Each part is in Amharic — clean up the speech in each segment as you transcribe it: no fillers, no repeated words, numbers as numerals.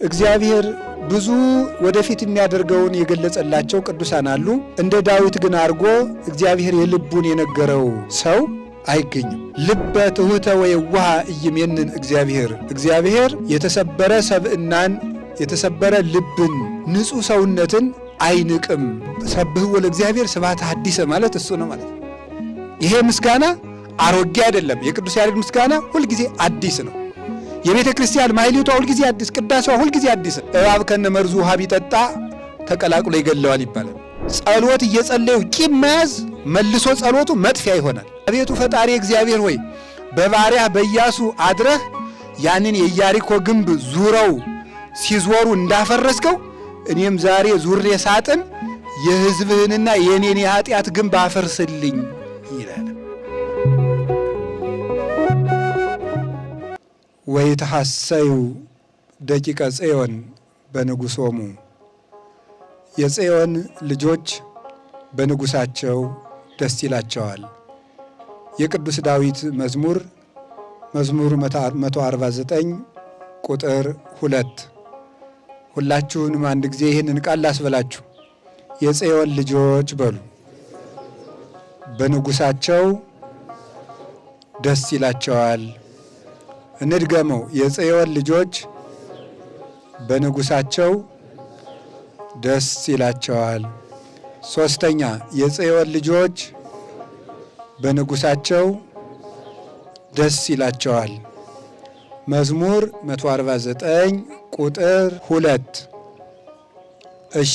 እግዚአብሔር ብዙ ወደፊት የሚያደርገውን የገለጸላቸው ቅዱሳን አሉ። እንደ ዳዊት ግን አድርጎ እግዚአብሔር የልቡን የነገረው ሰው አይገኝም። ልበ ትሑተ ወየዋህ ኢይሜንን እግዚአብሔር የተሰበረ ሰብእናን የተሰበረ ልብን ንጹሕ ሰውነትን አይንቅም። ሰብሕዎ ለእግዚአብሔር ስብሐተ ሐዲሰ ማለት እሱ ነው ማለት። ይሄ ምስጋና አሮጌ አይደለም። የቅዱስ ያሬድ ምስጋና ሁልጊዜ አዲስ ነው። የቤተ ክርስቲያን ማሕሌቷ ሁልጊዜ አዲስ፣ ቅዳሴዋ ሁልጊዜ አዲስ። እባብ ከነመርዙ ውሃ ቢጠጣ ተቀላቅሎ ይገለዋል ይባላል። ጸሎት እየጸለዩ ቂም መያዝ መልሶ ጸሎቱ መጥፊያ ይሆናል። አቤቱ ፈጣሪ እግዚአብሔር ሆይ በባሪያህ በኢያሱ አድረህ ያንን የኢያሪኮ ግንብ ዙረው ሲዞሩ እንዳፈረስከው እኔም ዛሬ ዙሬ ሳጥን የሕዝብህንና የኔን የኃጢአት ግንብ አፈርስልኝ ይላል። ወይትሐሰዩ ደቂቀ ጽዮን በንጉሶሙ የጽዮን ልጆች በንጉሳቸው ደስ ይላቸዋል። የቅዱስ ዳዊት መዝሙር 149 ቁጥር 2። ሁላችሁንም አንድ ጊዜ ይህንን ቃል ላስበላችሁ። የጽዮን ልጆች በሉ፣ በንጉሳቸው ደስ ይላቸዋል። እንድገመው። የጽዮን ልጆች በንጉሳቸው ደስ ይላቸዋል። ሶስተኛ፣ የጽዮን ልጆች በንጉሳቸው ደስ ይላቸዋል። መዝሙር 149 ቁጥር 2። እሺ፣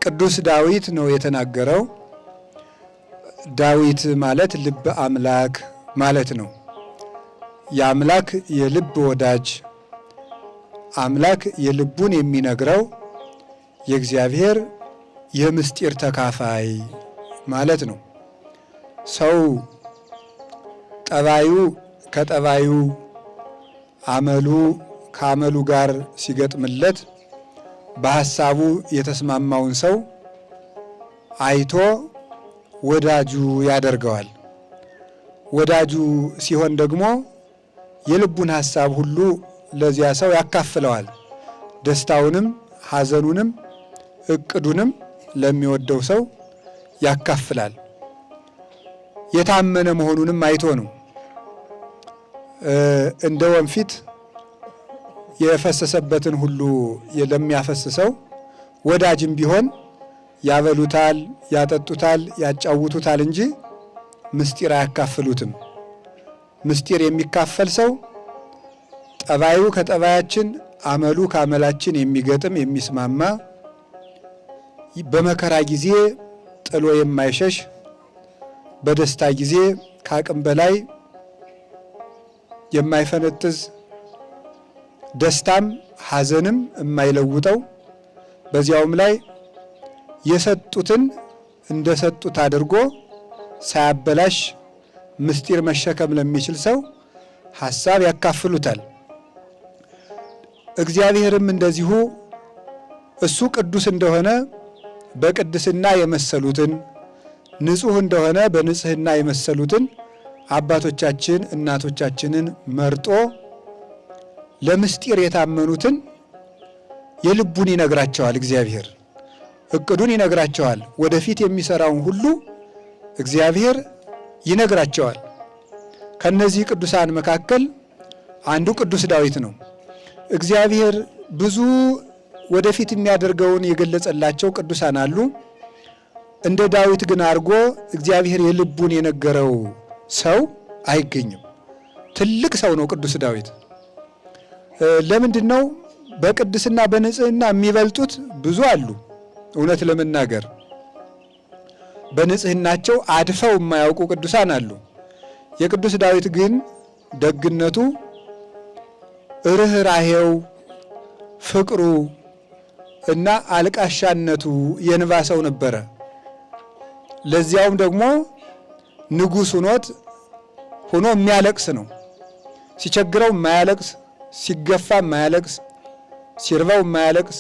ቅዱስ ዳዊት ነው የተናገረው። ዳዊት ማለት ልበ አምላክ ማለት ነው። የአምላክ የልብ ወዳጅ፣ አምላክ የልቡን የሚነግረው የእግዚአብሔር የምስጢር ተካፋይ ማለት ነው። ሰው ጠባዩ ከጠባዩ አመሉ ከአመሉ ጋር ሲገጥምለት በሐሳቡ የተስማማውን ሰው አይቶ ወዳጁ ያደርገዋል። ወዳጁ ሲሆን ደግሞ የልቡን ሐሳብ ሁሉ ለዚያ ሰው ያካፍለዋል። ደስታውንም ሐዘኑንም እቅዱንም ለሚወደው ሰው ያካፍላል። የታመነ መሆኑንም አይቶ ነው። እንደ ወንፊት የፈሰሰበትን ሁሉ ለሚያፈስሰው ወዳጅም ቢሆን ያበሉታል፣ ያጠጡታል፣ ያጫውቱታል እንጂ ምስጢር አያካፍሉትም። ምስጢር የሚካፈል ሰው ጠባዩ ከጠባያችን አመሉ ከአመላችን የሚገጥም የሚስማማ፣ በመከራ ጊዜ ጥሎ የማይሸሽ፣ በደስታ ጊዜ ከአቅም በላይ የማይፈነጥዝ፣ ደስታም ሐዘንም የማይለውጠው፣ በዚያውም ላይ የሰጡትን እንደሰጡት አድርጎ ሳያበላሽ ምስጢር መሸከም ለሚችል ሰው ሐሳብ ያካፍሉታል። እግዚአብሔርም እንደዚሁ እሱ ቅዱስ እንደሆነ በቅድስና የመሰሉትን፣ ንጹሕ እንደሆነ በንጽሕና የመሰሉትን አባቶቻችን እናቶቻችንን መርጦ ለምስጢር የታመኑትን የልቡን ይነግራቸዋል። እግዚአብሔር እቅዱን ይነግራቸዋል። ወደፊት የሚሰራውን ሁሉ እግዚአብሔር ይነግራቸዋል። ከነዚህ ቅዱሳን መካከል አንዱ ቅዱስ ዳዊት ነው። እግዚአብሔር ብዙ ወደፊት የሚያደርገውን የገለጸላቸው ቅዱሳን አሉ። እንደ ዳዊት ግን አድርጎ እግዚአብሔር የልቡን የነገረው ሰው አይገኝም። ትልቅ ሰው ነው ቅዱስ ዳዊት። ለምንድን ነው? በቅድስና በንጽህና የሚበልጡት ብዙ አሉ። እውነት ለመናገር በንጽህናቸው አድፈው የማያውቁ ቅዱሳን አሉ። የቅዱስ ዳዊት ግን ደግነቱ፣ ርኅራኄው፣ ፍቅሩ እና አልቃሻነቱ የንባ ሰው ነበረ። ለዚያውም ደግሞ ንጉሥ ሆኖ የሚያለቅስ ነው። ሲቸግረው የማያለቅስ፣ ሲገፋ የማያለቅስ፣ ሲርበው የማያለቅስ፣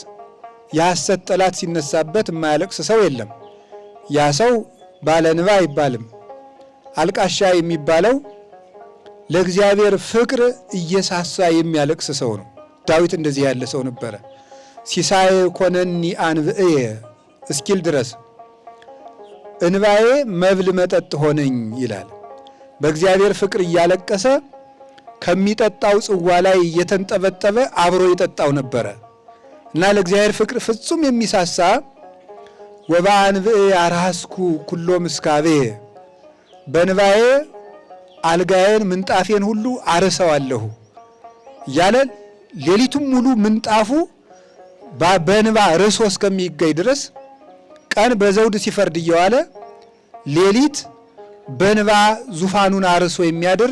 የሐሰት ጠላት ሲነሳበት የማያለቅስ ሰው የለም። ያ ሰው ባለንባ አይባልም። አልቃሻ የሚባለው ለእግዚአብሔር ፍቅር እየሳሳ የሚያለቅስ ሰው ነው። ዳዊት እንደዚህ ያለ ሰው ነበረ። ሲሳይ ኮነኒ አንብእየ እስኪል ድረስ እንባዬ መብል መጠጥ ሆነኝ ይላል። በእግዚአብሔር ፍቅር እያለቀሰ ከሚጠጣው ጽዋ ላይ እየተንጠበጠበ አብሮ ይጠጣው ነበረ እና ለእግዚአብሔር ፍቅር ፍጹም የሚሳሳ ወበአንብእየ አርሐስኩ ኩሎ ምስካቤ በንባዬ አልጋዬን ምንጣፌን ሁሉ አርሰዋለሁ እያለ ሌሊቱም ሙሉ ምንጣፉ በንባ ርሶ እስከሚገኝ ድረስ ቀን በዘውድ ሲፈርድ እየዋለ ሌሊት በንባ ዙፋኑን አርሶ የሚያድር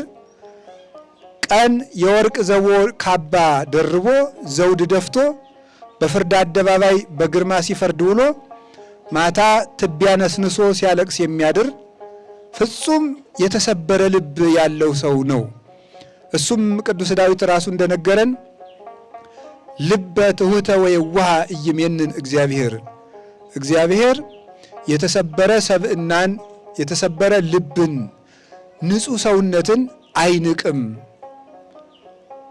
ቀን የወርቅ ዘቦ ካባ ደርቦ ዘውድ ደፍቶ በፍርድ አደባባይ በግርማ ሲፈርድ ውሎ ማታ ትቢያ ነስንሶ ሲያለቅስ የሚያድር ፍጹም የተሰበረ ልብ ያለው ሰው ነው። እሱም ቅዱስ ዳዊት ራሱ እንደነገረን ልበ ትሑተ ወየዋሃ ኢይሜንን እግዚአብሔር የተሰበረ ሰብእናን የተሰበረ ልብን ንጹሕ ሰውነትን አይንቅም።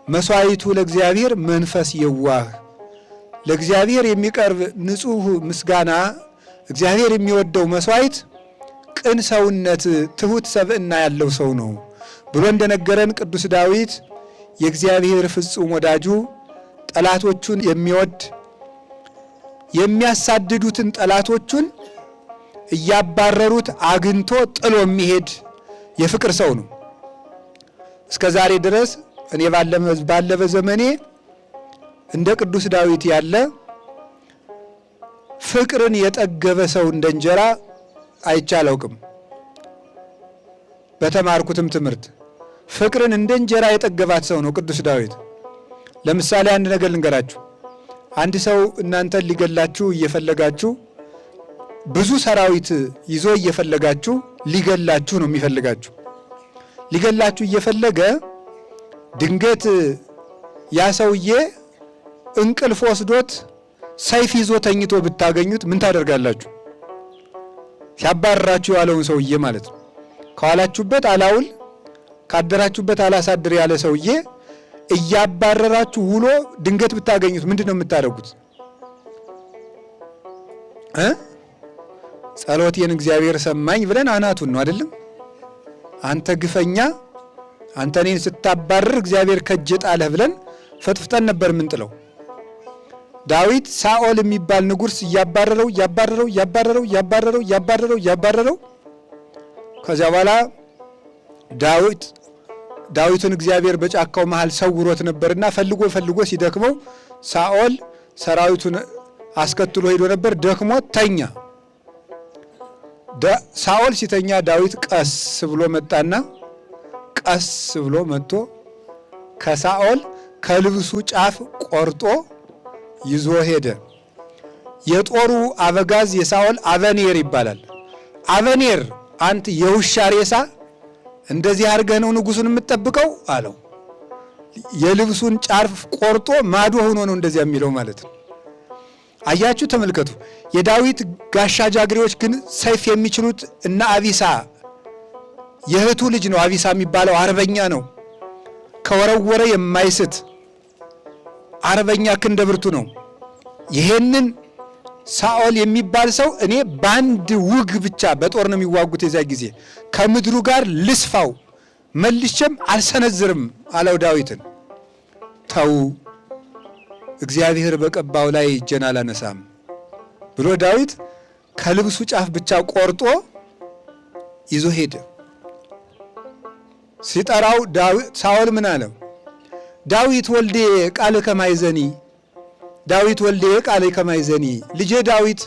መሥዋዕቱ ለእግዚአብሔር መንፈስ የዋህ ለእግዚአብሔር የሚቀርብ ንጹሕ ምስጋና እግዚአብሔር የሚወደው መሥዋዕት ቅን ሰውነት ትሑት ሰብእና ያለው ሰው ነው ብሎ እንደነገረን ቅዱስ ዳዊት የእግዚአብሔር ፍጹም ወዳጁ ጠላቶቹን የሚወድ የሚያሳድዱትን ጠላቶቹን እያባረሩት አግንቶ ጥሎ የሚሄድ የፍቅር ሰው ነው። እስከ ዛሬ ድረስ እኔ ባለበ ዘመኔ እንደ ቅዱስ ዳዊት ያለ ፍቅርን የጠገበ ሰው እንደ እንጀራ አይቼ አላውቅም። በተማርኩትም ትምህርት ፍቅርን እንደ እንጀራ የጠገባት ሰው ነው ቅዱስ ዳዊት። ለምሳሌ አንድ ነገር ልንገራችሁ። አንድ ሰው እናንተን ሊገላችሁ እየፈለጋችሁ ብዙ ሰራዊት ይዞ እየፈለጋችሁ ሊገላችሁ ነው የሚፈልጋችሁ። ሊገላችሁ እየፈለገ ድንገት ያ ሰውዬ እንቅልፍ ወስዶት ሰይፍ ይዞ ተኝቶ ብታገኙት ምን ታደርጋላችሁ? ሲያባረራችሁ ያለውን ሰውዬ ማለት ነው። ከዋላችሁበት አላውል ካደራችሁበት አላሳድር ያለ ሰውዬ እያባረራችሁ ውሎ ድንገት ብታገኙት ምንድን ነው የምታደርጉት? ጸሎቴን እግዚአብሔር ሰማኝ ብለን አናቱን ነው አይደለም? አንተ ግፈኛ፣ አንተ እኔን ስታባረር እግዚአብሔር ከእጄ ጣለህ ብለን ፈጥፍጠን ነበር ምንጥለው። ዳዊት ሳኦል የሚባል ንጉሥ እያባረረው ከዚያ በኋላ ዳዊትን እግዚአብሔር በጫካው መሃል ሰውሮት ነበርና ፈልጎ ሲደክመው ሳኦል ሰራዊቱን አስከትሎ ሄዶ ነበር። ደክሞት ተኛ። ሳኦል ሲተኛ ዳዊት ቀስ ብሎ መጥቶ ከሳኦል ከልብሱ ጫፍ ቆርጦ ይዞ ሄደ። የጦሩ አበጋዝ የሳኦል አበኔር ይባላል። አበኔር አንተ የውሻ ሬሳ እንደዚህ አድርገህ ነው ንጉሱን የምትጠብቀው አለው። የልብሱን ጫፍ ቆርጦ ማዶ ሆኖ ነው እንደዚያ የሚለው ማለት ነው። አያችሁ፣ ተመልከቱ። የዳዊት ጋሻ ጃግሬዎች ግን ሰይፍ የሚችሉት እና አቢሳ የእህቱ ልጅ ነው። አቢሳ የሚባለው አርበኛ ነው። ከወረወረ የማይስት አርበኛ ክንደ ብርቱ ነው። ይሄንን ሳኦል የሚባል ሰው እኔ በአንድ ውግ ብቻ በጦር ነው የሚዋጉት። የዚያ ጊዜ ከምድሩ ጋር ልስፋው መልሼም አልሰነዝርም አለው ዳዊትን። ተው እግዚአብሔር በቀባው ላይ እጄን አላነሳም ብሎ ዳዊት ከልብሱ ጫፍ ብቻ ቆርጦ ይዞ ሄደ። ሲጠራው ሳኦል ምን አለው? ዳዊት ወልዴ ቃል ከማይዘኒ ዳዊት ወልዴ ቃል ከማይዘኒ፣ ልጄ ዳዊት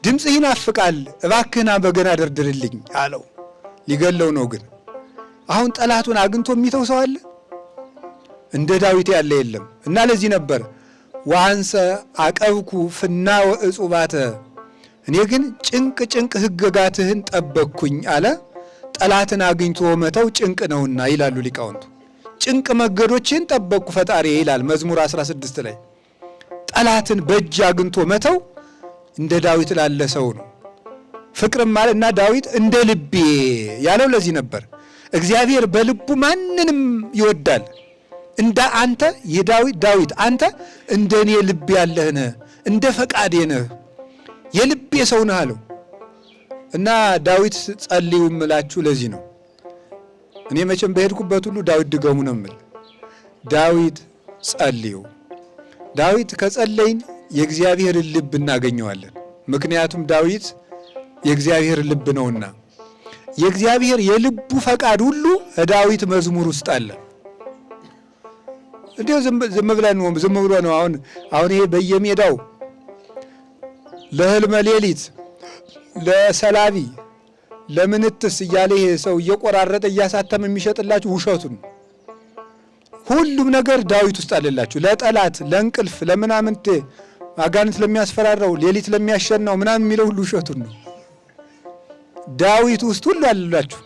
ድምፅህ ይናፍቃል፣ እባክህና በገና ደርድርልኝ አለው። ሊገለው ነው ግን አሁን ጠላቱን አግኝቶ የሚተው ሰው አለ? እንደ ዳዊት ያለ የለም። እና ለዚህ ነበር ወአንሰ አቀብኩ ፍና ወእጹባተ፣ እኔ ግን ጭንቅ ሕግጋትህን ጠበቅኩኝ አለ። ጠላትን አግኝቶ መተው ጭንቅ ነውና ይላሉ ሊቃውንቱ። ጭንቅ መንገዶችን ጠበቅኩ ፈጣሪ ይላል መዝሙር 16 ላይ። ጠላትን በእጅ አግኝቶ መተው እንደ ዳዊት ላለ ሰው ነው። ፍቅርም ማለት እና ዳዊት እንደ ልቤ ያለው ለዚህ ነበር። እግዚአብሔር በልቡ ማንንም ይወዳል። እንደ አንተ ዳዊት አንተ እንደኔ ልብ ያለህ ነህ፣ እንደ ፈቃዴ ነህ፣ የልቤ ሰው ነህ አለው። እና ዳዊት ጸልዩ እምላችሁ ለዚህ ነው። እኔ መቼም በሄድኩበት ሁሉ ዳዊት ድገሙ ነው የምል። ዳዊት ጸልዩ። ዳዊት ከጸለይን የእግዚአብሔርን ልብ እናገኘዋለን። ምክንያቱም ዳዊት የእግዚአብሔር ልብ ነውና የእግዚአብሔር የልቡ ፈቃድ ሁሉ ዳዊት መዝሙር ውስጥ አለ። እንዴው ዝም ብሎ ነው አሁን ይሄ በየሜዳው ለህልመ ሌሊት ለሰላቢ ለምንትስ እያለ ይሄ ሰው እየቆራረጠ እያሳተመ የሚሸጥላችሁ ውሸቱን። ሁሉም ነገር ዳዊት ውስጥ አለላችሁ። ለጠላት ለእንቅልፍ ለምናምንቴ አጋንንት ለሚያስፈራራው ሌሊት ለሚያሸናው ምናምን የሚለው ሁሉ ውሸቱን ነው። ዳዊት ውስጥ ሁሉ አለላችሁ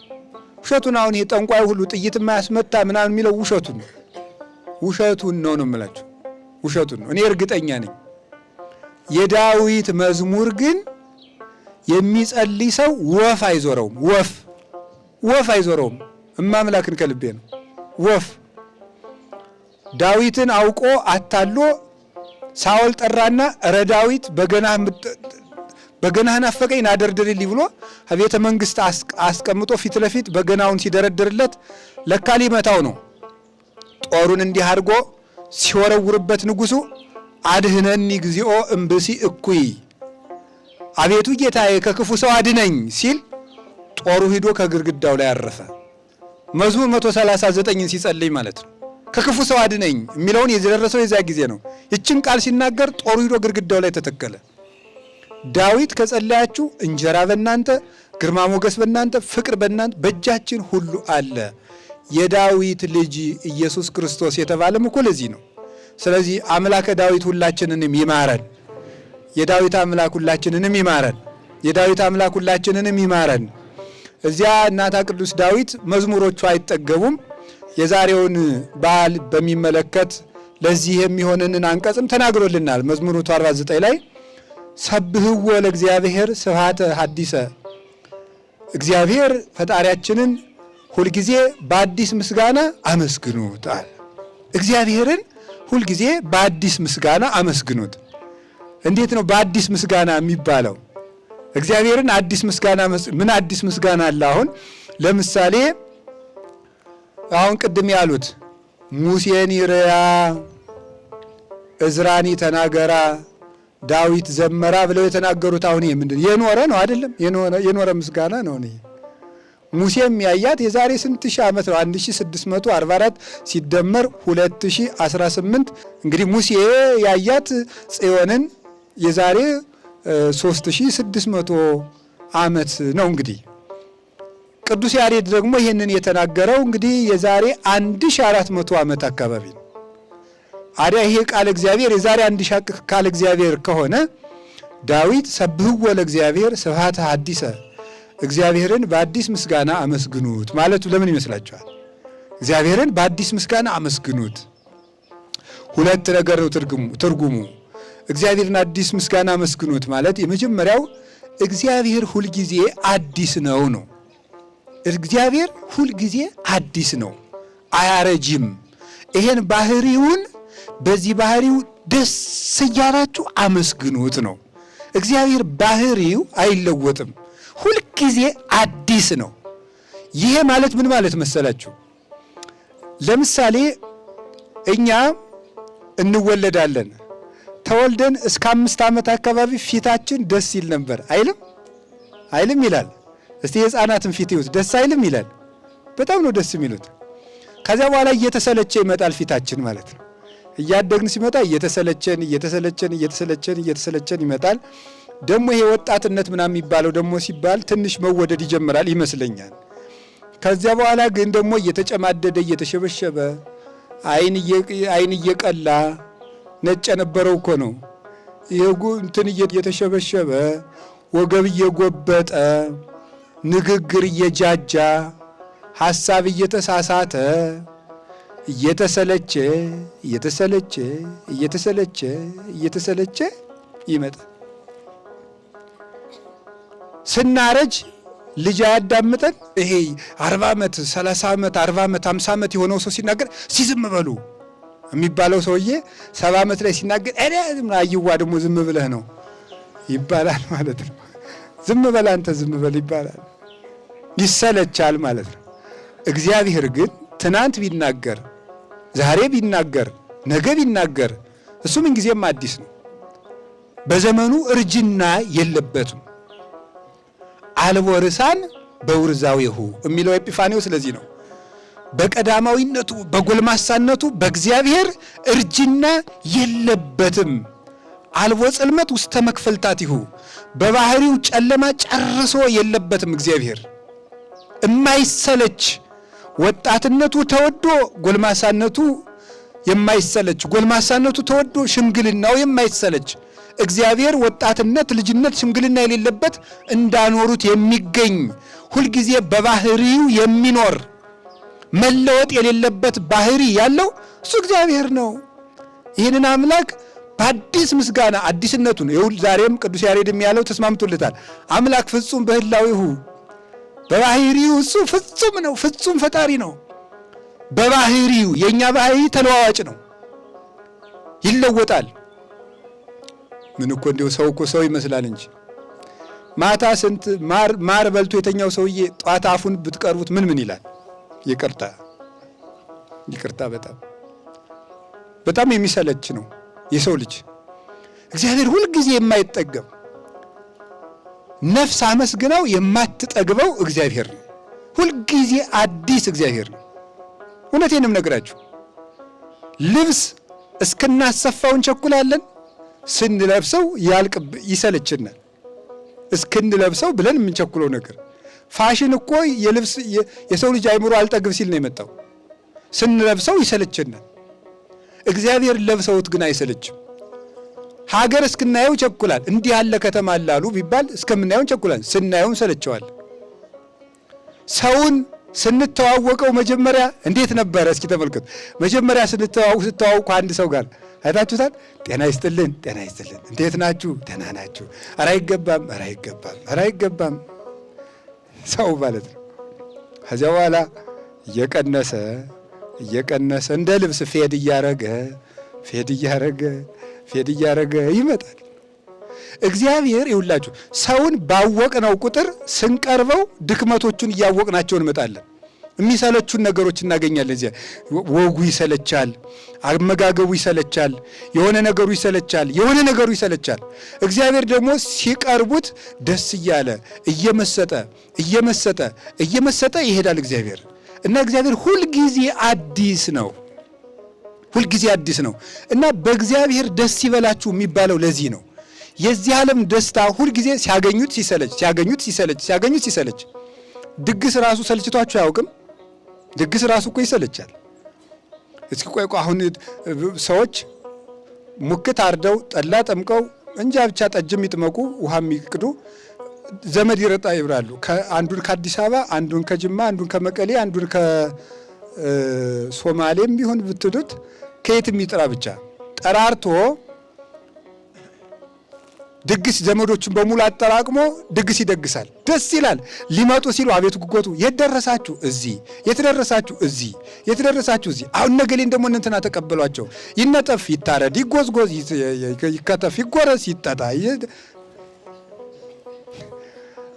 ውሸቱን። አሁን ይሄ ጠንቋይ ሁሉ ጥይት የማያስመታ ምናምን የሚለው ውሸቱን ነው። ውሸቱን ነው የምላችሁ፣ ውሸቱን ነው። እኔ እርግጠኛ ነኝ። የዳዊት መዝሙር ግን የሚጸልይ ሰው ወፍ አይዞረውም። ወፍ አይዞረውም። እማምላክን ከልቤ ነው። ወፍ ዳዊትን አውቆ አታሎ ሳኦል ጠራና እረ ዳዊት በገናህን አፈቀኝ ናደርድርልኝ ብሎ ቤተ መንግሥት አስቀምጦ ፊት ለፊት በገናውን ሲደረድርለት ለካ ሊመታው ነው። ጦሩን እንዲህ አድርጎ ሲወረውርበት ንጉሡ አድህነኒ እግዚኦ እምብሲ እኩይ፣ አቤቱ ጌታዬ ከክፉ ሰው አድነኝ ሲል ጦሩ ሂዶ ከግድግዳው ላይ አረፈ። መዝሙር 139ን ሲጸልይ ማለት ነው። ከክፉ ሰው አድነኝ የሚለውን የደረሰው የዛ ጊዜ ነው። ይችን ቃል ሲናገር ጦሩ ሂዶ ግድግዳው ላይ ተተከለ። ዳዊት ከጸለያችሁ እንጀራ በእናንተ፣ ግርማ ሞገስ በእናንተ፣ ፍቅር በእናንተ በእጃችን ሁሉ አለ። የዳዊት ልጅ ኢየሱስ ክርስቶስ የተባለም እኮ ለዚህ ነው። ስለዚህ አምላከ ዳዊት ሁላችንንም ይማረን። የዳዊት አምላክ ሁላችንንም ይማረን። የዳዊት አምላክ ሁላችንንም ይማረን። እዚያ እናታ ቅዱስ ዳዊት መዝሙሮቹ አይጠገቡም። የዛሬውን በዓል በሚመለከት ለዚህ የሚሆንንን አንቀጽም ተናግሮልናል። መዝሙር 149 ላይ ሰብህዎ ለእግዚአብሔር ስብሐተ ሐዲሰ፣ እግዚአብሔር ፈጣሪያችንን ሁልጊዜ በአዲስ ምስጋና አመስግኑት አለ። እግዚአብሔርን ሁልጊዜ በአዲስ ምስጋና አመስግኑት። እንዴት ነው በአዲስ ምስጋና የሚባለው? እግዚአብሔርን አዲስ ምስጋና ምን አዲስ ምስጋና አለ? አሁን ለምሳሌ አሁን ቅድም ያሉት ሙሴን ይርያ፣ እዝራኒ ተናገራ፣ ዳዊት ዘመራ ብለው የተናገሩት አሁን ይሄ ምንድን የኖረ ነው አይደለም? የኖረ ምስጋና ነው። ሙሴም ያያት የዛሬ ስንት ሺህ ዓመት ነው? 1644 ሲደመር 2018 እንግዲህ ሙሴ ያያት ጽዮንን የዛሬ 3600 ዓመት ነው። እንግዲህ ቅዱስ ያሬድ ደግሞ ይህንን የተናገረው እንግዲህ የዛሬ 1400 ዓመት አካባቢ ነው። አዲያ ይሄ ቃል እግዚአብሔር የዛሬ 1000 ቃል እግዚአብሔር ከሆነ ዳዊት ሰብህዎ ለእግዚአብሔር ስብሐተ ሐዲሰ፣ እግዚአብሔርን በአዲስ ምስጋና አመስግኑት ማለቱ ለምን ይመስላችኋል? እግዚአብሔርን በአዲስ ምስጋና አመስግኑት ሁለት ነገር ነው ትርጉሙ። እግዚአብሔርን አዲስ ምስጋና አመስግኑት ማለት የመጀመሪያው እግዚአብሔር ሁልጊዜ አዲስ ነው። እግዚአብሔር ሁልጊዜ አዲስ ነው፣ አያረጅም። ይሄን ባህሪውን በዚህ ባህሪው ደስ እያላችሁ አመስግኑት ነው። እግዚአብሔር ባህሪው አይለወጥም፣ ሁልጊዜ አዲስ ነው። ይሄ ማለት ምን ማለት መሰላችሁ? ለምሳሌ እኛ እንወለዳለን። ተወልደን እስከ 5 ዓመት አካባቢ ፊታችን ደስ ይል ነበር አይልም ይላል። እስቲ የሕፃናትን ፊት ይዩት፣ ደስ አይልም ይላል። በጣም ነው ደስ የሚሉት። ከዚያ በኋላ እየተሰለቸ ይመጣል ፊታችን ማለት ነው። እያደግን ሲመጣ እየተሰለቸን ይመጣል። ደግሞ ይሄ ወጣትነት ምናምን የሚባለው ደግሞ ሲባል ትንሽ መወደድ ይጀምራል ይመስለኛል። ከዚያ በኋላ ግን ደግሞ እየተጨማደደ እየተሸበሸበ አይን እየቀላ ነጭ የነበረው እኮ ነው እንትን እየተሸበሸበ ወገብ እየጎበጠ ንግግር እየጃጃ ሐሳብ እየተሳሳተ እየተሰለቸ ይመጣል። ስናረጅ ልጅ አያዳምጠን። ይሄ 40 ዓመት 30 ዓመት 40 ዓመት 50 ዓመት የሆነው ሰው ሲናገር ሲዝም በሉ የሚባለው ሰውዬ 70 ዓመት ላይ ሲናገር አይዋ ደግሞ ዝም ብለህ ነው ይባላል ማለት ነው። ዝም በል አንተ ዝም በል ይባላል። ይሰለቻል ማለት ነው። እግዚአብሔር ግን ትናንት ቢናገር፣ ዛሬ ቢናገር፣ ነገ ቢናገር እሱ ምን ጊዜም አዲስ ነው። በዘመኑ እርጅና የለበትም። አልቦ ርሳን በውርዛዊሁ የሚለው ኤጲፋንዮስ ስለዚህ ነው። በቀዳማዊነቱ በጎልማሳነቱ በእግዚአብሔር እርጅና የለበትም። አልቦ ጽልመት ውስተ መክፈልታቲሁ በባህሪው ጨለማ ጨርሶ የለበትም። እግዚአብሔር የማይሰለች ወጣትነቱ ተወዶ ጎልማሳነቱ የማይሰለች ጎልማሳነቱ ተወዶ ሽምግልናው የማይሰለች እግዚአብሔር ወጣትነት፣ ልጅነት፣ ሽምግልና የሌለበት እንዳኖሩት የሚገኝ ሁልጊዜ በባህሪው የሚኖር መለወጥ የሌለበት ባህሪ ያለው እሱ እግዚአብሔር ነው። ይህንን አምላክ በአዲስ ምስጋና አዲስነቱን ይሁን ዛሬም ቅዱስ ያሬድም ያለው ተስማምቶለታል። አምላክ ፍጹም በህላዊሁ በባህሪው እሱ ፍጹም ነው፣ ፍጹም ፈጣሪ ነው። በባህሪው የኛ ባህሪ ተለዋዋጭ ነው፣ ይለወጣል። ምን እኮ እንደው ሰው እኮ ሰው ይመስላል እንጂ ማታ ስንት ማር በልቶ የተኛው ሰውዬ ጧት አፉን ብትቀርቡት ምን ይላል? ይቅርታ በጣም የሚሰለች ነው የሰው ልጅ። እግዚአብሔር ሁልጊዜ የማይጠገብ ነፍስ አመስግናው የማትጠግበው እግዚአብሔር ነው። ሁልጊዜ አዲስ እግዚአብሔር ነው። እውነቴንም ነግራችሁ ልብስ እስክናሰፋው እንቸኩላለን፣ ስንለብሰው ይሰለችናል። እስክንለብሰው ብለን የምንቸኩለው ነገር ፋሽን እኮ የልብስ የሰው ልጅ አይምሮ አልጠግብ ሲል ነው የመጣው። ስንለብሰው ይሰለችናል። እግዚአብሔር ለብሰውት ግን አይሰለችም። ሀገር እስክናየው ቸኩላል። እንዲህ ያለ ከተማ አላሉ ቢባል እስከምናየው ቸኩላል፣ ስናየውም ሰለቸዋል። ሰውን ስንተዋወቀው መጀመሪያ እንዴት ነበረ? እስኪ ተመልከቱ። መጀመሪያ ስትተዋወቁ አንድ ሰው ጋር አይታችሁታል? ጤና ይስጥልን፣ እንዴት ናችሁ? ደህና ናችሁ? ኧረ አይገባም ሰው ማለት ነው። ከዚያ በኋላ እየቀነሰ እንደ ልብስ ፌድ እያረገ ይመጣል። እግዚአብሔር ይውላችሁ ሰውን ባወቅነው ቁጥር ስንቀርበው ድክመቶቹን እያወቅናቸው እንመጣለን። የሚሰለቹን ነገሮች እናገኛለን። እዚያ ወጉ ይሰለቻል፣ አመጋገቡ ይሰለቻል፣ የሆነ ነገሩ ይሰለቻል። እግዚአብሔር ደግሞ ሲቀርቡት ደስ እያለ እየመሰጠ ይሄዳል እግዚአብሔር እና እግዚአብሔር ሁልጊዜ አዲስ ነው እና በእግዚአብሔር ደስ ይበላችሁ የሚባለው ለዚህ ነው። የዚህ ዓለም ደስታ ሁልጊዜ ሲያገኙት ሲሰለች። ድግስ ራሱ ሰልችቷችሁ አያውቅም? ድግስ ራሱ እኮ ይሰለቻል። እስኪ ቆይ አሁን ሰዎች ሙክት አርደው ጠላ ጠምቀው እንጃ ብቻ ጠጅም ይጥመቁ ውሃም ይቅዱ ዘመድ ይብራሉ። አንዱን ከአዲስ አበባ፣ አንዱን ከጅማ፣ አንዱን ከመቀሌ፣ አንዱን ከሶማሌም ቢሆን ብትሉት ከየትም ይጥራ ብቻ ጠራርቶ ድግስ ዘመዶችን በሙሉ አጠራቅሞ ድግስ ይደግሳል። ደስ ይላል። ሊመጡ ሲሉ አቤት ጉጎቱ የተደረሳችሁ እዚህ አሁን ነገሌን ደግሞ እንትና ተቀበሏቸው። ይነጠፍ፣ ይታረድ፣ ይጎዝጎዝ፣ ይከተፍ፣ ይጎረስ፣ ይጠጣ።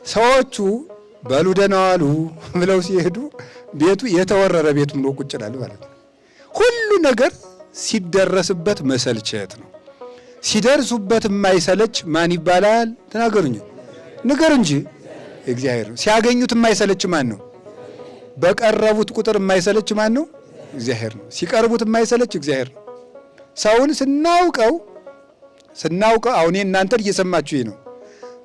ሰዎቹ በሉ ደህና ዋሉ ብለው ሲሄዱ ቤቱ የተወረረ ቤት ሆኖ ቁጭ ይላል ማለት ነው። ሁሉ ነገር ሲደረስበት መሰልቸት ነው። ሲደርሱበት የማይሰለች ማን ይባላል? ተናገሩኝ፣ ንገሩ እንጂ እግዚአብሔር ነው። ሲያገኙት የማይሰለች ማን ነው? በቀረቡት ቁጥር የማይሰለች ማን ነው? እግዚአብሔር ነው። ሲቀርቡት የማይሰለች እግዚአብሔር ነው። ሰውን ስናውቀው አሁን እናንተን እየሰማችሁ ነው፣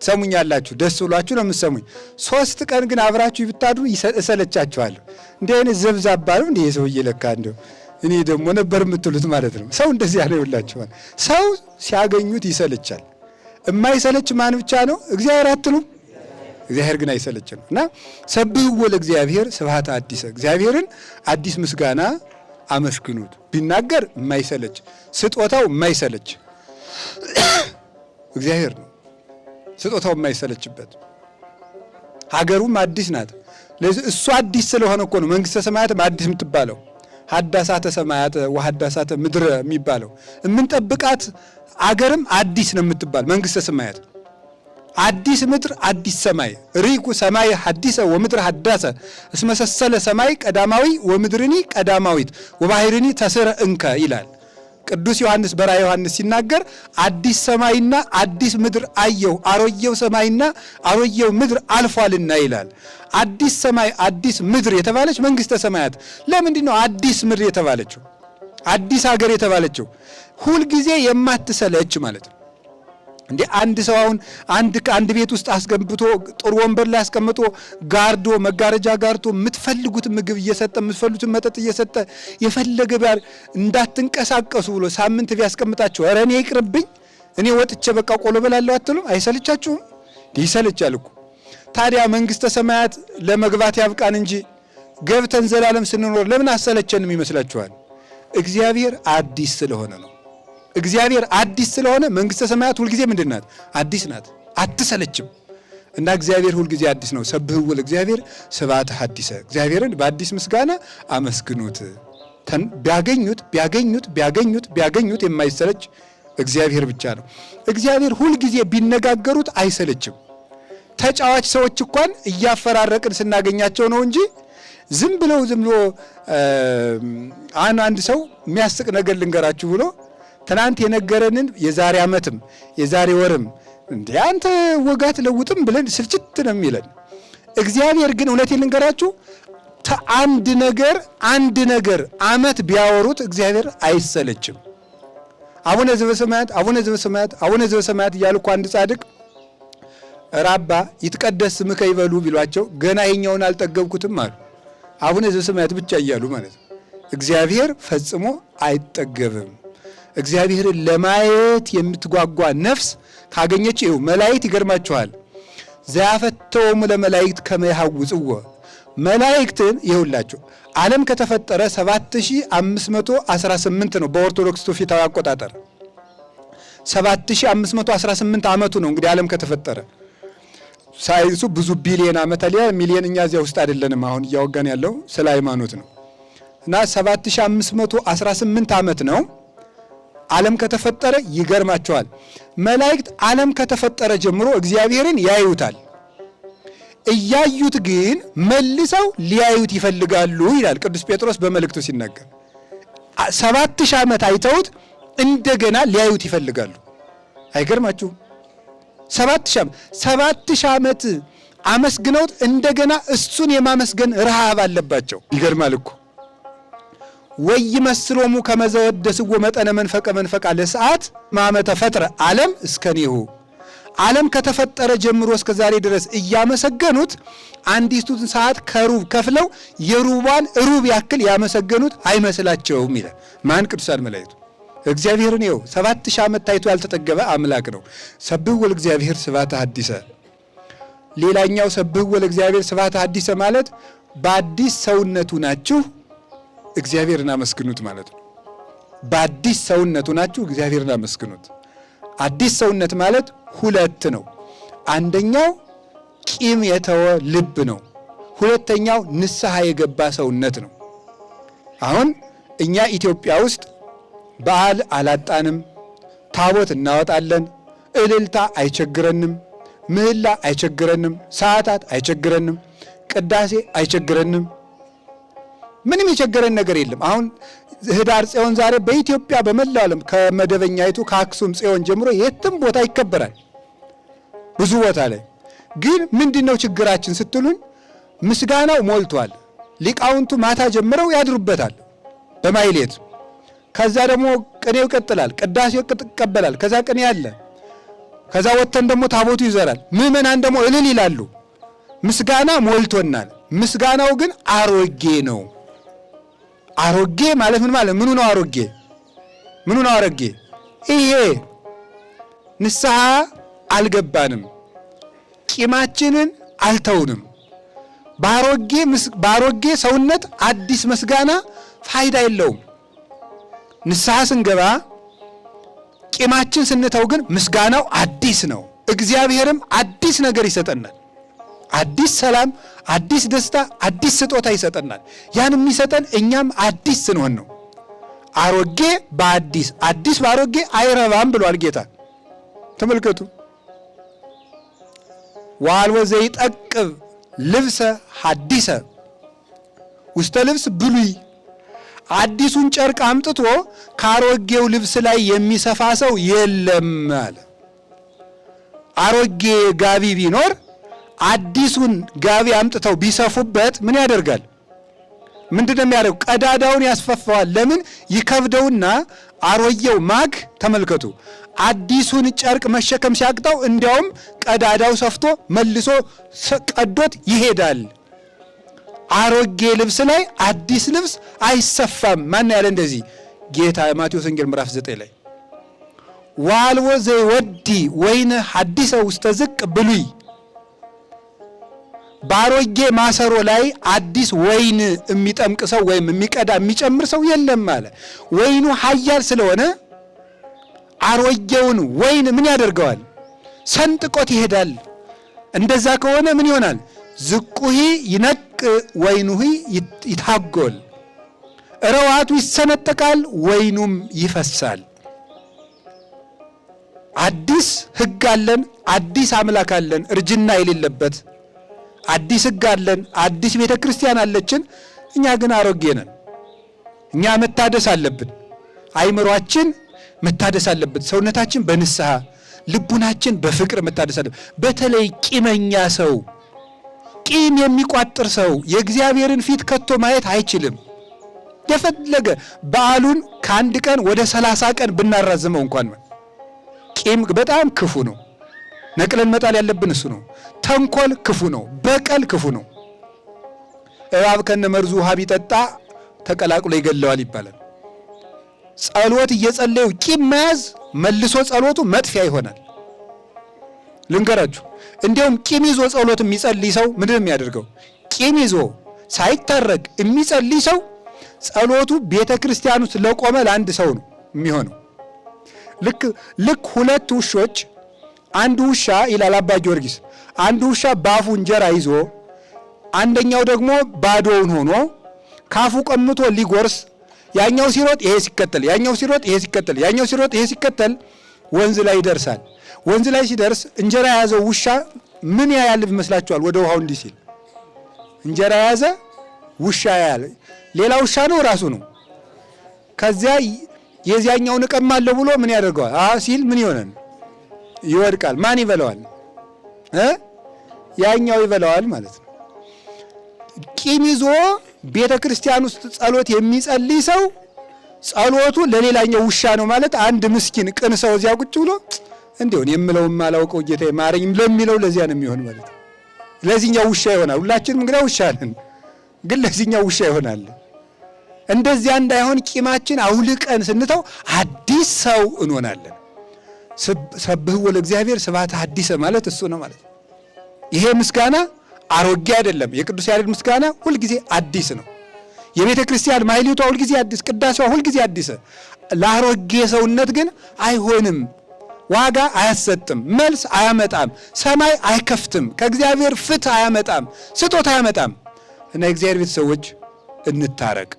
ትሰሙኛላችሁ፣ ደስ ብሏችሁ ነው የምትሰሙኝ። 3 ቀን ግን አብራችሁ ብታድሩ እሰለቻችኋለሁ። እንዲህ አይነት ዘብዛባ ነው እንዲህ የሰውዬ ለካ እንደው እኔ ደግሞ ነበር የምትሉት ማለት ነው። ሰው እንደዚህ ያለ ይውላችኋል። ሰው ሲያገኙት ይሰለቻል። የማይሰለች ማን ብቻ ነው? እግዚአብሔር አትሉም? እግዚአብሔር ግን አይሰለችም። እና ሰብሕዎ ለእግዚአብሔር ስብሐተ አዲሰ፣ እግዚአብሔርን አዲስ ምስጋና አመስግኑት። ቢናገር የማይሰለች ስጦታው የማይሰለች እግዚአብሔር ነው። ስጦታው የማይሰለችበት ሀገሩም አዲስ ናት። እሱ አዲስ ስለሆነ እኮ ነው መንግሥተ ሰማያትም አዲስ የምትባለው። ሐዳሳተ ሰማያት ወሐዳሳተ ምድር የሚባለው የምንጠብቃት አገርም አዲስ ነው የምትባል መንግሥተ ሰማያት። አዲስ ምድር አዲስ ሰማይ ሪቁ ሰማይ ሐዲሰ ወምድር ሐዳሰ እስመሰሰለ ሰማይ ቀዳማዊ ወምድርኒ ቀዳማዊት ወባሕርኒ ተስረ እንከ ይላል ቅዱስ ዮሐንስ በራእየ ዮሐንስ ሲናገር አዲስ ሰማይና አዲስ ምድር አየሁ አሮጌው ሰማይና አሮጌው ምድር አልፏልና ይላል። አዲስ ሰማይ አዲስ ምድር የተባለች መንግሥተ ሰማያት ለምንድን ነው አዲስ ምድር የተባለችው? አዲስ ሀገር የተባለችው ሁልጊዜ የማትሰለች ማለት ነው። እንዴ አንድ ሰው አሁን አንድ ቤት ውስጥ አስገብቶ ጥሩ ወንበር ላይ አስቀምጦ ጋርዶ መጋረጃ ጋርዶ የምትፈልጉት ምግብ እየሰጠ የምትፈልጉት መጠጥ እየሰጠ የፈለገ ቢያር እንዳትንቀሳቀሱ ብሎ ሳምንት ቢያስቀምጣችሁ ኧረ እኔ ይቅርብኝ እኔ ወጥቼ በቃ ቆሎ በላለሁ አትሉም? አይሰልቻችሁም? ይሰልቻል እኮ። ታዲያ መንግሥተ ሰማያት ለመግባት ያብቃን እንጂ ገብተን ዘላለም ስንኖር ለምን አሰለቸንም ይመስላችኋል? እግዚአብሔር አዲስ ስለሆነ ነው። እግዚአብሔር አዲስ ስለሆነ መንግሥተ ሰማያት ሁልጊዜ ምንድን ናት? አዲስ ናት፣ አትሰለችም። እና እግዚአብሔር ሁልጊዜ አዲስ ነው። ሰብሕዎ ለእግዚአብሔር ስብሐተ ሐዲሰ፣ እግዚአብሔርን በአዲስ ምስጋና አመስግኑት። ቢያገኙት የማይሰለች እግዚአብሔር ብቻ ነው። እግዚአብሔር ሁልጊዜ ቢነጋገሩት አይሰለችም። ተጫዋች ሰዎች እንኳን እያፈራረቅን ስናገኛቸው ነው እንጂ ዝም ብሎ አንድ ሰው የሚያስቅ ነገር ልንገራችሁ ብሎ ትናንት የነገረንን የዛሬ ዓመትም የዛሬ ወርም እንዴ አንተ ወጋት ለውጥም ብለን ስልችት ነው የሚለን። እግዚአብሔር ግን እውነቴን ልንገራችሁ አንድ ነገር ዓመት ቢያወሩት እግዚአብሔር አይሰለችም። አቡነ ዘበሰማያት እያሉ እኮ አንድ ጻድቅ ራባ ይትቀደስ ስምከ ይበሉ ቢሏቸው ገና ይሄኛውን አልጠገብኩትም አሉ። አቡነ ዘበሰማያት ብቻ እያሉ ማለት ነው። እግዚአብሔር ፈጽሞ አይጠገብም። እግዚአብሔርን ለማየት የምትጓጓ ነፍስ ካገኘች ይኸው መላእክት ይገርማቸዋል። ዘያፈተወሙ ለመላእክት ከመ ይሐውጽዎ መላእክትን ይኸውላቸው ዓለም ከተፈጠረ 7518 ነው በኦርቶዶክስ ትውፊታዊ አቆጣጠር 7518 ዓመቱ ነው እንግዲህ ዓለም ከተፈጠረ። ሳይንሱ ብዙ ቢሊየን ዓመት አለ ሚሊየን፣ እኛ እዚያ ውስጥ አይደለንም አሁን እያወጋን ያለው ስለ ሃይማኖት ነው። እና 7518 ዓመት ነው ዓለም ከተፈጠረ። ይገርማቸዋል መላእክት ዓለም ከተፈጠረ ጀምሮ እግዚአብሔርን ያዩታል። እያዩት ግን መልሰው ሊያዩት ይፈልጋሉ ይላል ቅዱስ ጴጥሮስ በመልእክቱ ሲናገር። 7000 ዓመት አይተውት እንደገና ሊያዩት ይፈልጋሉ። አይገርማችሁም? 7000 ዓመት አመስግነውት እንደገና እሱን የማመስገን ረሃብ አለባቸው። ይገርማል እኮ ወይመስሎሙ ከመ ዘወደስዎ መጠነ መንፈቀ ለሰዓት ማመተ ፈጥረ ዓለም እስከኔሁ ዓለም ከተፈጠረ ጀምሮ እስከ ዛሬ ድረስ እያመሰገኑት አንዲቱን ሰዓት ከሩብ ከፍለው የሩቧን ሩብ ያክል ያመሰገኑት አይመስላቸውም ይላል። ማን? ቅዱሳን መላእክቱ እግዚአብሔርን ይኸው 7000 ዓመት ታይቶ ያልተጠገበ አምላክ ነው። ሰብሕዎ ለእግዚአብሔር ስብሐተ ሐዲሰ። ሌላኛው ሰብሕዎ ለእግዚአብሔር ስብሐተ ሐዲሰ ማለት በአዲስ ሰውነቱ ናችሁ እግዚአብሔርን አመስግኑት ማለት ነው። በአዲስ ሰውነቱ ናችሁ እግዚአብሔርን አመስግኑት። አዲስ ሰውነት ማለት ሁለት ነው። አንደኛው ቂም የተወ ልብ ነው። ሁለተኛው ንስሐ የገባ ሰውነት ነው። አሁን እኛ ኢትዮጵያ ውስጥ በዓል አላጣንም። ታቦት እናወጣለን። እልልታ አይቸግረንም። ምህላ አይቸግረንም። ሰዓታት አይቸግረንም። ቅዳሴ አይቸግረንም። ምንም የቸገረን ነገር የለም። አሁን ህዳር ጽዮን ዛሬ በኢትዮጵያ በመላው ዓለም ከመደበኛይቱ ከአክሱም ጽዮን ጀምሮ የትም ቦታ ይከበራል። ብዙ ቦታ ላይ ግን ምንድነው ችግራችን ስትሉን፣ ምስጋናው ሞልቷል። ሊቃውንቱ ማታ ጀምረው ያድሩበታል በማይሌት። ከዛ ደግሞ ቅኔው ይቀጥላል፣ ቅዳሴው ይቀበላል። ከዛ ቅኔ አለ። ከዛ ወጥተን ደግሞ ታቦቱ ይዘራል። ምዕመናን ደግሞ እልል ይላሉ። ምስጋና ሞልቶናል። ምስጋናው ግን አሮጌ ነው። አሮጌ ማለት ምን ማለት? ምኑ ነው አሮጌ? ምኑ ነው አሮጌ? ይሄ ንስሐ አልገባንም፣ ቂማችንን አልተውንም። ባሮጌ ሰውነት አዲስ ምስጋና ፋይዳ የለውም። ንስሐ ስንገባ ቂማችን ስንተው ግን ምስጋናው አዲስ ነው። እግዚአብሔርም አዲስ ነገር ይሰጠናል። አዲስ ሰላም፣ አዲስ ደስታ፣ አዲስ ስጦታ ይሰጠናል። ያን የሚሰጠን እኛም አዲስ ስንሆን ነው። አሮጌ በአዲስ አዲስ በአሮጌ አይረባም ብሏል ጌታ። ተመልከቱ። ወአልቦ ዘይጠቅብ ልብሰ ሐዲሰ ውስተ ልብስ ብሉይ። አዲሱን ጨርቅ አምጥቶ ከአሮጌው ልብስ ላይ የሚሰፋ ሰው የለም አለ። አሮጌ ጋቢ ቢኖር አዲሱን ጋቢ አምጥተው ቢሰፉበት ምን ያደርጋል? ምንድነው የሚያደርገው? ቀዳዳውን ያስፈፋዋል። ለምን? ይከብደውና አሮጌው ማግ ተመልከቱ፣ አዲሱን ጨርቅ መሸከም ሲያቅተው እንዲያውም ቀዳዳው ሰፍቶ መልሶ ቀዶት ይሄዳል። አሮጌ ልብስ ላይ አዲስ ልብስ አይሰፋም። ማን ያለ እንደዚህ? ጌታ። ማቴዎስ ወንጌል ምዕራፍ 9 ላይ ወአልቦ ዘይወዲ ወይነ ሐዲሰ ውስተ ዝቅ ብሉይ። በአሮጌ ማሰሮ ላይ አዲስ ወይን የሚጠምቅ ሰው ወይም የሚቀዳ የሚጨምር ሰው የለም አለ። ወይኑ ኃያል ስለሆነ አሮጌውን ወይን ምን ያደርገዋል? ሰንጥቆት ይሄዳል። እንደዛ ከሆነ ምን ይሆናል? ዝቁሂ ይነቅ ወይኑሂ ይታጎል። ረዋቱ ይሰነጠቃል፣ ወይኑም ይፈሳል። አዲስ ሕግ አለን፣ አዲስ አምላክ አለን፣ እርጅና የሌለበት አዲስ ሕግ አለን፣ አዲስ ቤተ ክርስቲያን አለችን። እኛ ግን አሮጌ ነን። እኛ መታደስ አለብን። አይምሯችን መታደስ አለበት። ሰውነታችን በንስሐ ልቡናችን በፍቅር መታደስ አለበት። በተለይ ቂመኛ ሰው፣ ቂም የሚቋጥር ሰው የእግዚአብሔርን ፊት ከቶ ማየት አይችልም። የፈለገ በዓሉን ከአንድ ቀን ወደ 30 ቀን ብናራዝመው እንኳን ቂም በጣም ክፉ ነው። ነቅለን መጣል ያለብን እሱ ነው። ተንኮል ክፉ ነው። በቀል ክፉ ነው። እባብ ከነመርዙ ውሃ ቢጠጣ ተቀላቅሎ ይገለዋል ይባላል። ጸሎት እየጸለዩ ቂም መያዝ መልሶ ጸሎቱ መጥፊያ ይሆናል። ልንገራችሁ፣ እንዲያውም ቂም ይዞ ጸሎት የሚጸልይ ሰው ምንድን ነው የሚያደርገው? ቂም ይዞ ሳይታረቅ የሚጸልይ ሰው ጸሎቱ ቤተ ክርስቲያን ውስጥ ለቆመ ለአንድ ሰው ነው የሚሆነው። ልክ ሁለት ውሾች፣ አንዱ ውሻ ይላል አባ ጊዮርጊስ፣ አንዱ ውሻ ባፉ እንጀራ ይዞ አንደኛው ደግሞ ባዶውን ሆኖ ካፉ ቀምቶ ሊጎርስ፣ ያኛው ሲሮጥ ይሄ ሲከተል፣ ያኛው ሲሮጥ ይሄ ሲከተል፣ ያኛው ሲሮጥ ይሄ ሲከተል ወንዝ ላይ ይደርሳል። ወንዝ ላይ ሲደርስ እንጀራ የያዘው ውሻ ምን ያያል ይመስላችኋል? ወደ ውሃው እንዲህ ሲል እንጀራ የያዘ ውሻ ያያል። ሌላ ውሻ ነው ራሱ ነው። ከዚያ የዚያኛውን እቀማለሁ ብሎ ምን ያደርገዋል? ሲል ምን ይሆናል? ይወድቃል። ማን ይበላዋል? ያኛው ይበላዋል ማለት ነው። ቂም ይዞ ቤተ ክርስቲያን ውስጥ ጸሎት የሚጸልይ ሰው ጸሎቱ ለሌላኛው ውሻ ነው ማለት። አንድ ምስኪን ቅን ሰው እዚያ ቁጭ ብሎ እንዲሆን የምለው ማላውቀው ጌታ ማረኝ ለሚለው ለዚያ ነው የሚሆን ማለት ነው። ለዚህኛው ውሻ ይሆናል። ሁላችንም እንግዲህ ውሻ ነን፣ ግን ለዚህኛው ውሻ ይሆናል። እንደዚያ እንዳይሆን ቂማችን አውልቀን ስንተው አዲስ ሰው እንሆናለን። ሰብህዎ ለእግዚአብሔር ስብሐተ ሐዲሰ ማለት እሱ ነው ማለት ነው። ይሄ ምስጋና አሮጌ አይደለም። የቅዱስ ያሬድ ምስጋና ሁልጊዜ አዲስ ነው። የቤተ ክርስቲያን ማህሌቷ ሁልጊዜ አዲስ፣ ቅዳሴዋ ሁልጊዜ አዲስ። ለአሮጌ ሰውነት ግን አይሆንም። ዋጋ አያሰጥም፣ መልስ አያመጣም፣ ሰማይ አይከፍትም፣ ከእግዚአብሔር ፍትህ አያመጣም፣ ስጦታ አያመጣም። እና የእግዚአብሔር ቤተሰቦች እንታረቅ።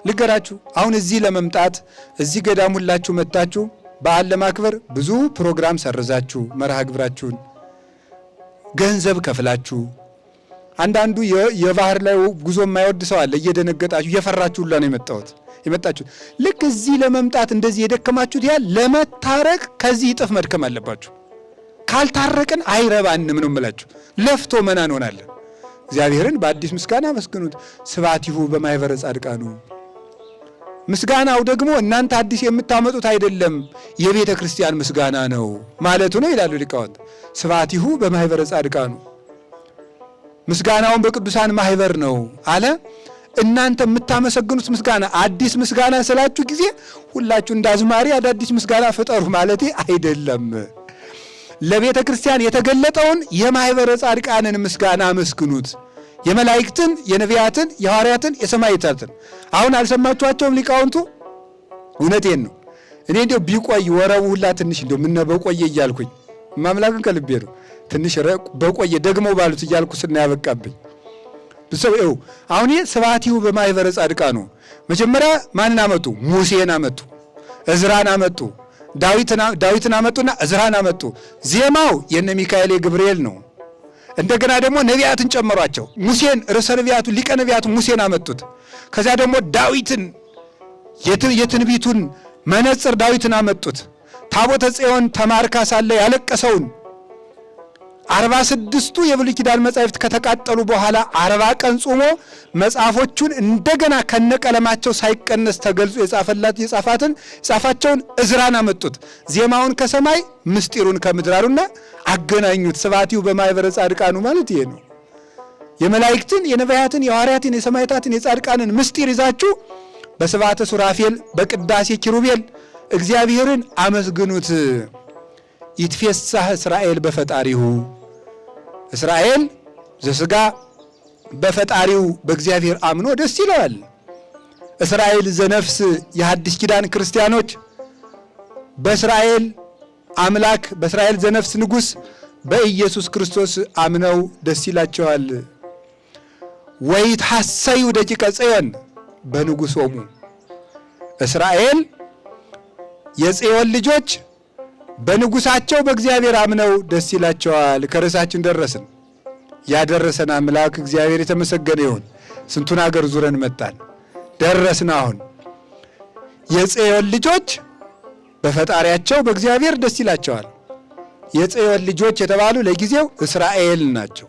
ልገራችሁ፣ አሁን እዚህ ለመምጣት እዚህ ገዳም ሁላችሁ መጣችሁ በዓል ለማክበር ብዙ ፕሮግራም ሰርዛችሁ መርሃ ግብራችሁን ገንዘብ ከፍላችሁ፣ አንዳንዱ የባህር ላይ ጉዞ የማይወድ ሰው አለ። እየደነገጣችሁ እየፈራችሁ ሁላ ነው የመጣችሁት። ልክ እዚህ ለመምጣት እንደዚህ የደከማችሁት ያህል ለመታረቅ ከዚህ እጥፍ መድከም አለባችሁ። ካልታረቅን አይረባንም ነው የምላችሁ። ለፍቶ መና እንሆናለን። እግዚአብሔርን በአዲስ ምስጋና አመስግኑት። ስብሐቲሁ በማኅበረ ጻድቃኑ። ምስጋናው ደግሞ እናንተ አዲስ የምታመጡት አይደለም፣ የቤተ ክርስቲያን ምስጋና ነው ማለቱ ነው ይላሉ ሊቃውንት። ስብሐቲሁ በማኅበረ ጻድቃኑ፣ ምስጋናውን በቅዱሳን ማኅበር ነው አለ። እናንተ የምታመሰግኑት ምስጋና አዲስ ምስጋና ስላችሁ ጊዜ ሁላችሁ እንደ አዝማሪ አዳዲስ ምስጋና ፍጠሩ ማለቴ አይደለም። ለቤተ ክርስቲያን የተገለጠውን የማኅበረ ጻድቃንን ምስጋና አመስግኑት። የመላእክትን፣ የነቢያትን፣ የሐዋርያትን፣ የሰማዕታትን። አሁን አልሰማችኋቸውም ሊቃውንቱ? እውነቴን ነው። እኔ እንዲያው ቢቆይ ወረቡ ሁላ ትንሽ እንዲያው ምን በቆየ እያልኩኝ ማምላክን ከልቤ ነው። ትንሽ በቆየ ደግሞ ባሉት እያልኩ ስናያበቃብኝ ብሰው ይኸው አሁን ስብሐቲሁ በማኅበረ ጻድቃኑ መጀመሪያ ማንን አመጡ? ሙሴን አመጡ፣ እዝራን አመጡ፣ ዳዊትን አመጡና እዝራን አመጡ። ዜማው የነ ሚካኤል የገብርኤል ነው። እንደገና ደግሞ ነቢያትን ጨመሯቸው። ሙሴን ርዕሰ ነቢያቱ ሊቀ ነቢያቱ ሙሴን አመጡት። ከዚያ ደግሞ ዳዊትን የትንቢቱን መነጽር ዳዊትን አመጡት። ታቦተ ጽዮን ተማርካ ሳለ ያለቀሰውን 46ቱ የብሉይ ኪዳን መጻሕፍት ከተቃጠሉ በኋላ 40 ቀን ጾሞ መጽሐፎቹን እንደገና ከነቀለማቸው ሳይቀነስ ተገልጾ የጻፋቸውን እዝራን አመጡት። ዜማውን ከሰማይ ምስጢሩን ከምድር አሉና አገናኙት። ስብሐቲሁ በማኅበረ ጻድቃኑ ማለት ይሄ ነው። የመላእክትን፣ የነቢያትን፣ የሐዋርያትን፣ የሰማዕታትን፣ የጻድቃንን ምስጢር ይዛችሁ በስብሐተ ሱራፌል በቅዳሴ ኪሩቤል እግዚአብሔርን አመስግኑት። ይትፌሳህ እስራኤል በፈጣሪሁ፣ እስራኤል ዘሥጋ በፈጣሪው በእግዚአብሔር አምኖ ደስ ይለዋል። እስራኤል ዘነፍስ የሐዲስ ኪዳን ክርስቲያኖች በእስራኤል አምላክ በእስራኤል ዘነፍስ ንጉሥ በኢየሱስ ክርስቶስ አምነው ደስ ይላቸዋል። ወይትሐሰዩ ደቂቀ ጽዮን በንጉሶሙ፣ እስራኤል የጽዮን ልጆች በንጉሳቸው በእግዚአብሔር አምነው ደስ ይላቸዋል። ከርዕሳችን ደረስን። ያደረሰን አምላክ እግዚአብሔር የተመሰገነ ይሁን። ስንቱን አገር ዙረን መጣን፣ ደረስን። አሁን የጽዮን ልጆች በፈጣሪያቸው በእግዚአብሔር ደስ ይላቸዋል። የጽዮን ልጆች የተባሉ ለጊዜው እስራኤል ናቸው።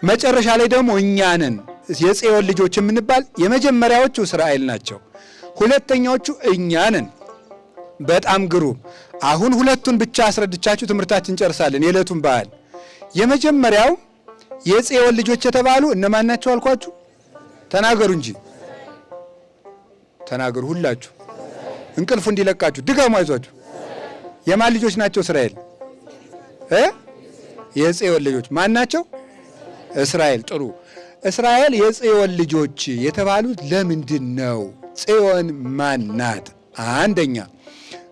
መጨረሻ ላይ ደግሞ እኛ ነን የጽዮን ልጆች የምንባል። የመጀመሪያዎቹ እስራኤል ናቸው፣ ሁለተኛዎቹ እኛ ነን። በጣም ግሩም። አሁን ሁለቱን ብቻ አስረድቻችሁ ትምህርታችን ጨርሳለን። የዕለቱን በዓል የመጀመሪያው የጽዮን ልጆች የተባሉ እነማን ናቸው አልኳችሁ? ተናገሩ እንጂ ተናገሩ ሁላችሁ፣ እንቅልፉ እንዲለቃችሁ ድጋሙ፣ አይዟችሁ። የማን ልጆች ናቸው? እስራኤል የጽዮን ልጆች ማን ናቸው? እስራኤል። ጥሩ። እስራኤል የጽዮን ልጆች የተባሉት ለምንድን ነው? ጽዮን ማን ናት? አንደኛ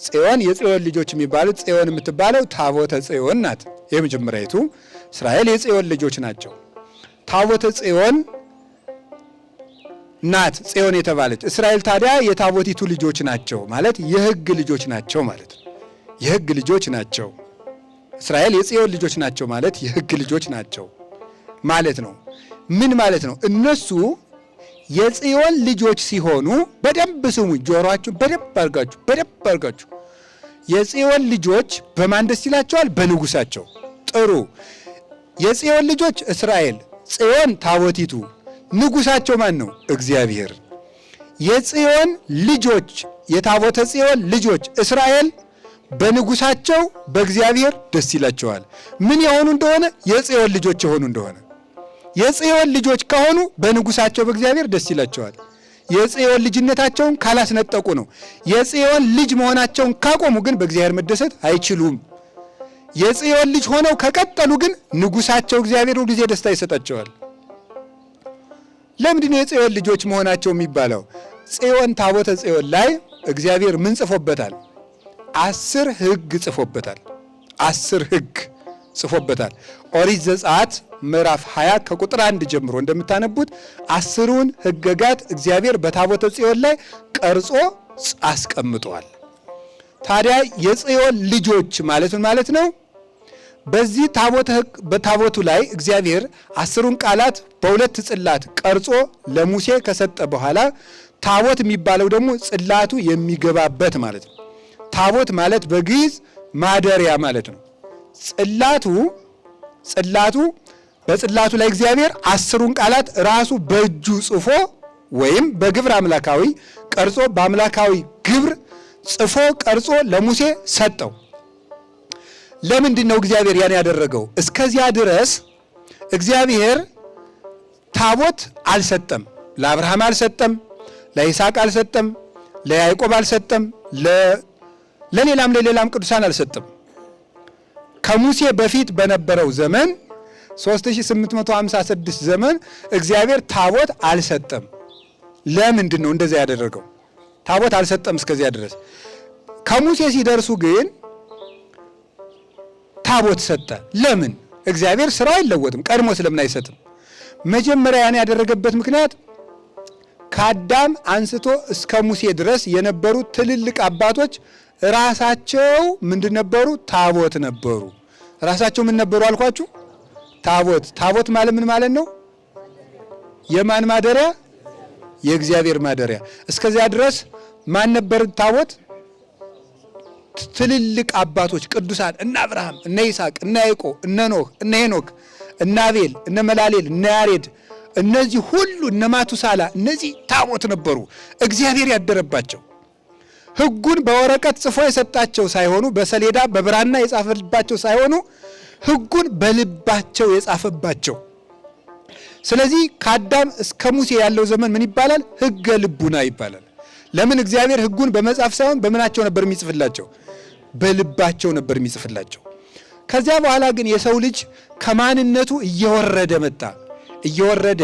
ጽዮን የጽዮን ልጆች የሚባሉት ጽዮን የምትባለው ታቦተ ጽዮን ናት። የመጀመሪያይቱ እስራኤል የጽዮን ልጆች ናቸው። ታቦተ ጽዮን ናት ጽዮን የተባለች። እስራኤል ታዲያ የታቦቲቱ ልጆች ናቸው ማለት የሕግ ልጆች ናቸው ማለት ነው። የሕግ ልጆች ናቸው። እስራኤል የጽዮን ልጆች ናቸው ማለት የሕግ ልጆች ናቸው ማለት ነው። ምን ማለት ነው? እነሱ የጽዮን ልጆች ሲሆኑ በደንብ ስሙ፣ ጆሮአችሁ በደንብ አድርጋችሁ። የጽዮን ልጆች በማን ደስ ይላቸዋል? በንጉሳቸው። ጥሩ። የጽዮን ልጆች እስራኤል፣ ጽዮን ታቦቲቱ፣ ንጉሳቸው ማን ነው? እግዚአብሔር። የጽዮን ልጆች የታቦተ ጽዮን ልጆች እስራኤል በንጉሳቸው በእግዚአብሔር ደስ ይላቸዋል። ምን የሆኑ እንደሆነ? የጽዮን ልጆች የሆኑ እንደሆነ። የጽዮን ልጆች ከሆኑ በንጉሳቸው በእግዚአብሔር ደስ ይላቸዋል። የጽዮን ልጅነታቸውን ካላስነጠቁ ነው። የጽዮን ልጅ መሆናቸውን ካቆሙ ግን በእግዚአብሔር መደሰት አይችሉም። የጽዮን ልጅ ሆነው ከቀጠሉ ግን ንጉሳቸው እግዚአብሔር ሁሉ ጊዜ ደስታ ይሰጣቸዋል። ለምንድን ነው የጽዮን ልጆች መሆናቸው የሚባለው? ጽዮን ታቦተ ጽዮን ላይ እግዚአብሔር ምን ጽፎበታል? 10 ሕግ ጽፎበታል። 10 ሕግ ጽፎበታል። ኦሪት ዘጸአት ምዕራፍ 20 ከቁጥር 1 ጀምሮ እንደምታነቡት 10ሩን ሕገጋት እግዚአብሔር በታቦተ ጽዮን ላይ ቀርጾ አስቀምጧል። ታዲያ የጽዮን ልጆች ማለት ነው። በዚህ በታቦቱ ላይ እግዚአብሔር 10ሩን ቃላት በሁለት ጽላት ቀርጾ ለሙሴ ከሰጠ በኋላ ታቦት የሚባለው ደግሞ ጽላቱ የሚገባበት ማለት ነው። ታቦት ማለት በግዕዝ ማደሪያ ማለት ነው። በጽላቱ ላይ እግዚአብሔር 10ሩን ቃላት ራሱ በእጁ ጽፎ ወይም በግብር አምላካዊ ቀርጾ በአምላካዊ ግብር ጽፎ ቀርጾ ለሙሴ ሰጠው። ለምንድን ነው እግዚአብሔር ያን ያደረገው? እስከዚያ ድረስ እግዚአብሔር ታቦት አልሰጠም። ለአብርሃም አልሰጠም፣ ለይስሐቅ አልሰጠም፣ ለያዕቆብ አልሰጠም፣ ለሌላም ቅዱሳን አልሰጠም። ከሙሴ በፊት በነበረው ዘመን 3856 ዘመን እግዚአብሔር ታቦት አልሰጠም። ለምንድን ነው እንደዚያ ያደረገው? ታቦት አልሰጠም እስከዚያ ድረስ። ከሙሴ ሲደርሱ ግን ታቦት ሰጠ። ለምን? እግዚአብሔር ስራው አይለወጥም። ቀድሞ ስለምን አይሰጥም? መጀመሪያ ያን ያደረገበት ምክንያት ከአዳም አንስቶ እስከ ሙሴ ድረስ የነበሩት ትልልቅ አባቶች ራሳቸው ምንድን ነበሩ? ታቦት ነበሩ። ራሳቸው ምን ነበሩ አልኳችሁ? ታቦት። ታቦት ማለት ምን ማለት ነው? የማን ማደሪያ? የእግዚአብሔር ማደሪያ። እስከዚያ ድረስ ማን ነበር ታቦት? ትልልቅ አባቶች ቅዱሳን እነ አብርሃም፣ እነ ይስሐቅ፣ እነ ያዕቆብ፣ እነ ኖህ፣ እነ ሄኖክ፣ እነ አቤል፣ እነ መላሌል፣ እነ ያሬድ፣ እነዚህ ሁሉ እነ ማቱሳላ፣ እነዚህ ታቦት ነበሩ። እግዚአብሔር ያደረባቸው ሕጉን በወረቀት ጽፎ የሰጣቸው ሳይሆኑ በሰሌዳ በብራና የጻፈባቸው ሳይሆኑ ሕጉን በልባቸው የጻፈባቸው። ስለዚህ ከአዳም እስከ ሙሴ ያለው ዘመን ምን ይባላል? ሕገ ልቡና ይባላል። ለምን? እግዚአብሔር ሕጉን በመጻፍ ሳይሆን በምናቸው ነበር የሚጽፍላቸው? በልባቸው ነበር የሚጽፍላቸው። ከዚያ በኋላ ግን የሰው ልጅ ከማንነቱ እየወረደ መጣ። እየወረደ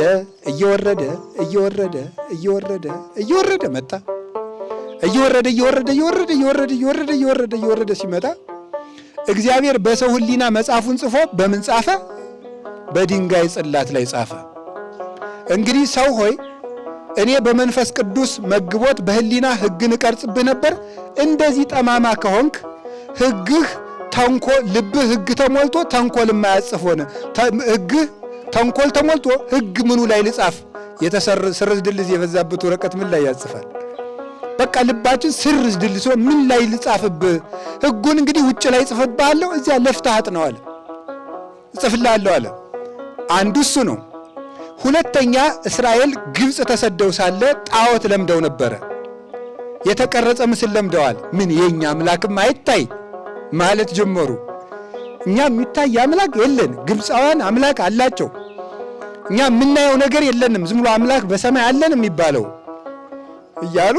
እየወረደ እየወረደ እየወረደ እየወረደ መጣ። እየወረደ እየወረደ እየወረደ እየወረደ እየወረደ እየወረደ እየወረደ ሲመጣ እግዚአብሔር በሰው ሕሊና መጽሐፉን ጽፎ በምን ጻፈ? በድንጋይ ጽላት ላይ ጻፈ። እንግዲህ ሰው ሆይ እኔ በመንፈስ ቅዱስ መግቦት በሕሊና ሕግን እቀርጽብህ ነበር። እንደዚህ ጠማማ ከሆንክ ሕግህ ተንኮል፣ ልብህ ሕግ ተሞልቶ ተንኮል የማያጽፍ ሆነ። ሕግህ ተንኮል ተሞልቶ ሕግ ምኑ ላይ ልጻፍ? ስርዝ ድልዝ የበዛበት ወረቀት ምን ላይ ያጽፋል? በቃ ልባችን ስርዝ ድልዝ ምን ላይ ልጻፍብህ? ሕጉን እንግዲህ ውጭ ላይ ጽፍብሃለሁ፣ እዚያ ለፍተህ አጥነው አለ። እጽፍልሃለሁ አለ። አንዱ እሱ ነው። ሁለተኛ እስራኤል ግብፅ ተሰደው ሳለ ጣዖት ለምደው ነበረ። የተቀረጸ ምስል ለምደዋል። ምን የኛ አምላክም አይታይ ማለት ጀመሩ። እኛ የሚታይ አምላክ የለን፣ ግብፃውያን አምላክ አላቸው። እኛ የምናየው ነገር የለንም፣ ዝም ብሎ አምላክ በሰማይ አለን የሚባለው እያሉ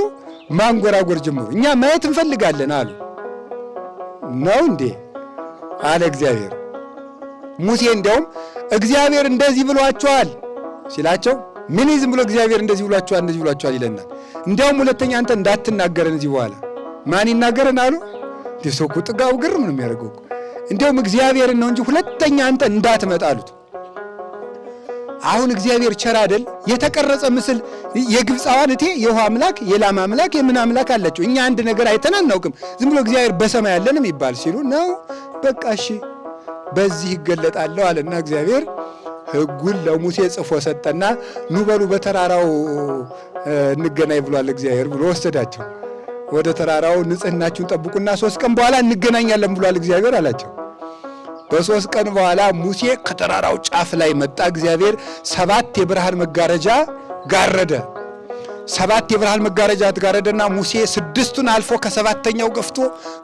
ማንጎራጎር ጀመሩ። እኛ ማየት እንፈልጋለን አሉ። ነው እንዴ አለ እግዚአብሔር። ሙሴ እንዲያውም እግዚአብሔር እንደዚህ ብሏቸዋል ሲላቸው፣ ምን ዝም ብሎ እግዚአብሔር እንደዚህ ብሏቸዋል እንደዚህ ብሏቸዋል ይለናል። እንዲያውም ሁለተኛ አንተ እንዳትናገረን እዚህ በኋላ ማን ይናገረን አሉ። ደሶኩ ጥጋው ግርም ነው የሚያደርገው። እንዲያውም እግዚአብሔርን ነው እንጂ ሁለተኛ አንተ እንዳትመጣ አሉት። አሁን እግዚአብሔር ቸር አይደል? የተቀረጸ ምስል የግብፃውያን እቴ የውሃ አምላክ የላም አምላክ የምን አምላክ አላቸው። እኛ አንድ ነገር አይተን አናውቅም። ዝም ብሎ እግዚአብሔር በሰማይ ያለን የሚባል ሲሉ ነው። በቃ እሺ በዚህ ይገለጣለሁ አለና እግዚአብሔር ሕጉን ለሙሴ ጽፎ ሰጠና ኑ በሉ በተራራው እንገናኝ ብሏል እግዚአብሔር ብሎ ወሰዳቸው። ወደ ተራራው ንጽሕናችሁን ጠብቁና 3 ቀን በኋላ እንገናኛለን ብሏል እግዚአብሔር አላቸው። በ3 ቀን በኋላ ሙሴ ከተራራው ጫፍ ላይ መጣ። እግዚአብሔር 7 የብርሃን መጋረጃ ጋረደ። 7 የብርሃን መጋረጃ ተጋረደና ሙሴ 6ቱን አልፎ ከ7ተኛው ገፍቶ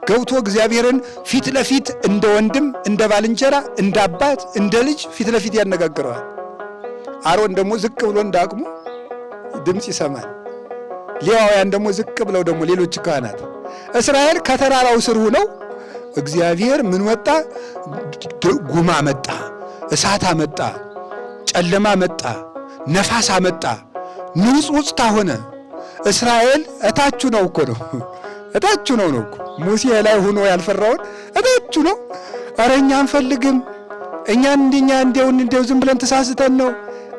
ገብቶ እግዚአብሔርን ፊት ለፊት እንደ ወንድም እንደ ባልንጀራ እንደ አባት እንደ ልጅ ፊት ለፊት ያነጋግረዋል። አሮን ደግሞ ዝቅ ብሎ እንዳቅሙ ድምፅ ይሰማል። ሌዋውያን ደግሞ ዝቅ ብለው ደግሞ ሌሎች ካህናት። እስራኤል ከተራራው ስር ሆነው እግዚአብሔር ምን ወጣ? ጉማ መጣ፣ እሳት መጣ፣ ጨለማ መጣ፣ ነፋስ መጣ፣ ንውጽውጽታ ሆነ። እስራኤል እታቹ ነው እኮ ነው፣ እታቹ ነው እኮ። ሙሴ ላይ ሆኖ ያልፈራውን እታቹ ነው። ኧረ እኛ አንፈልግም፣ እኛ እንዲያው ዝም ብለን ተሳስተን ነው።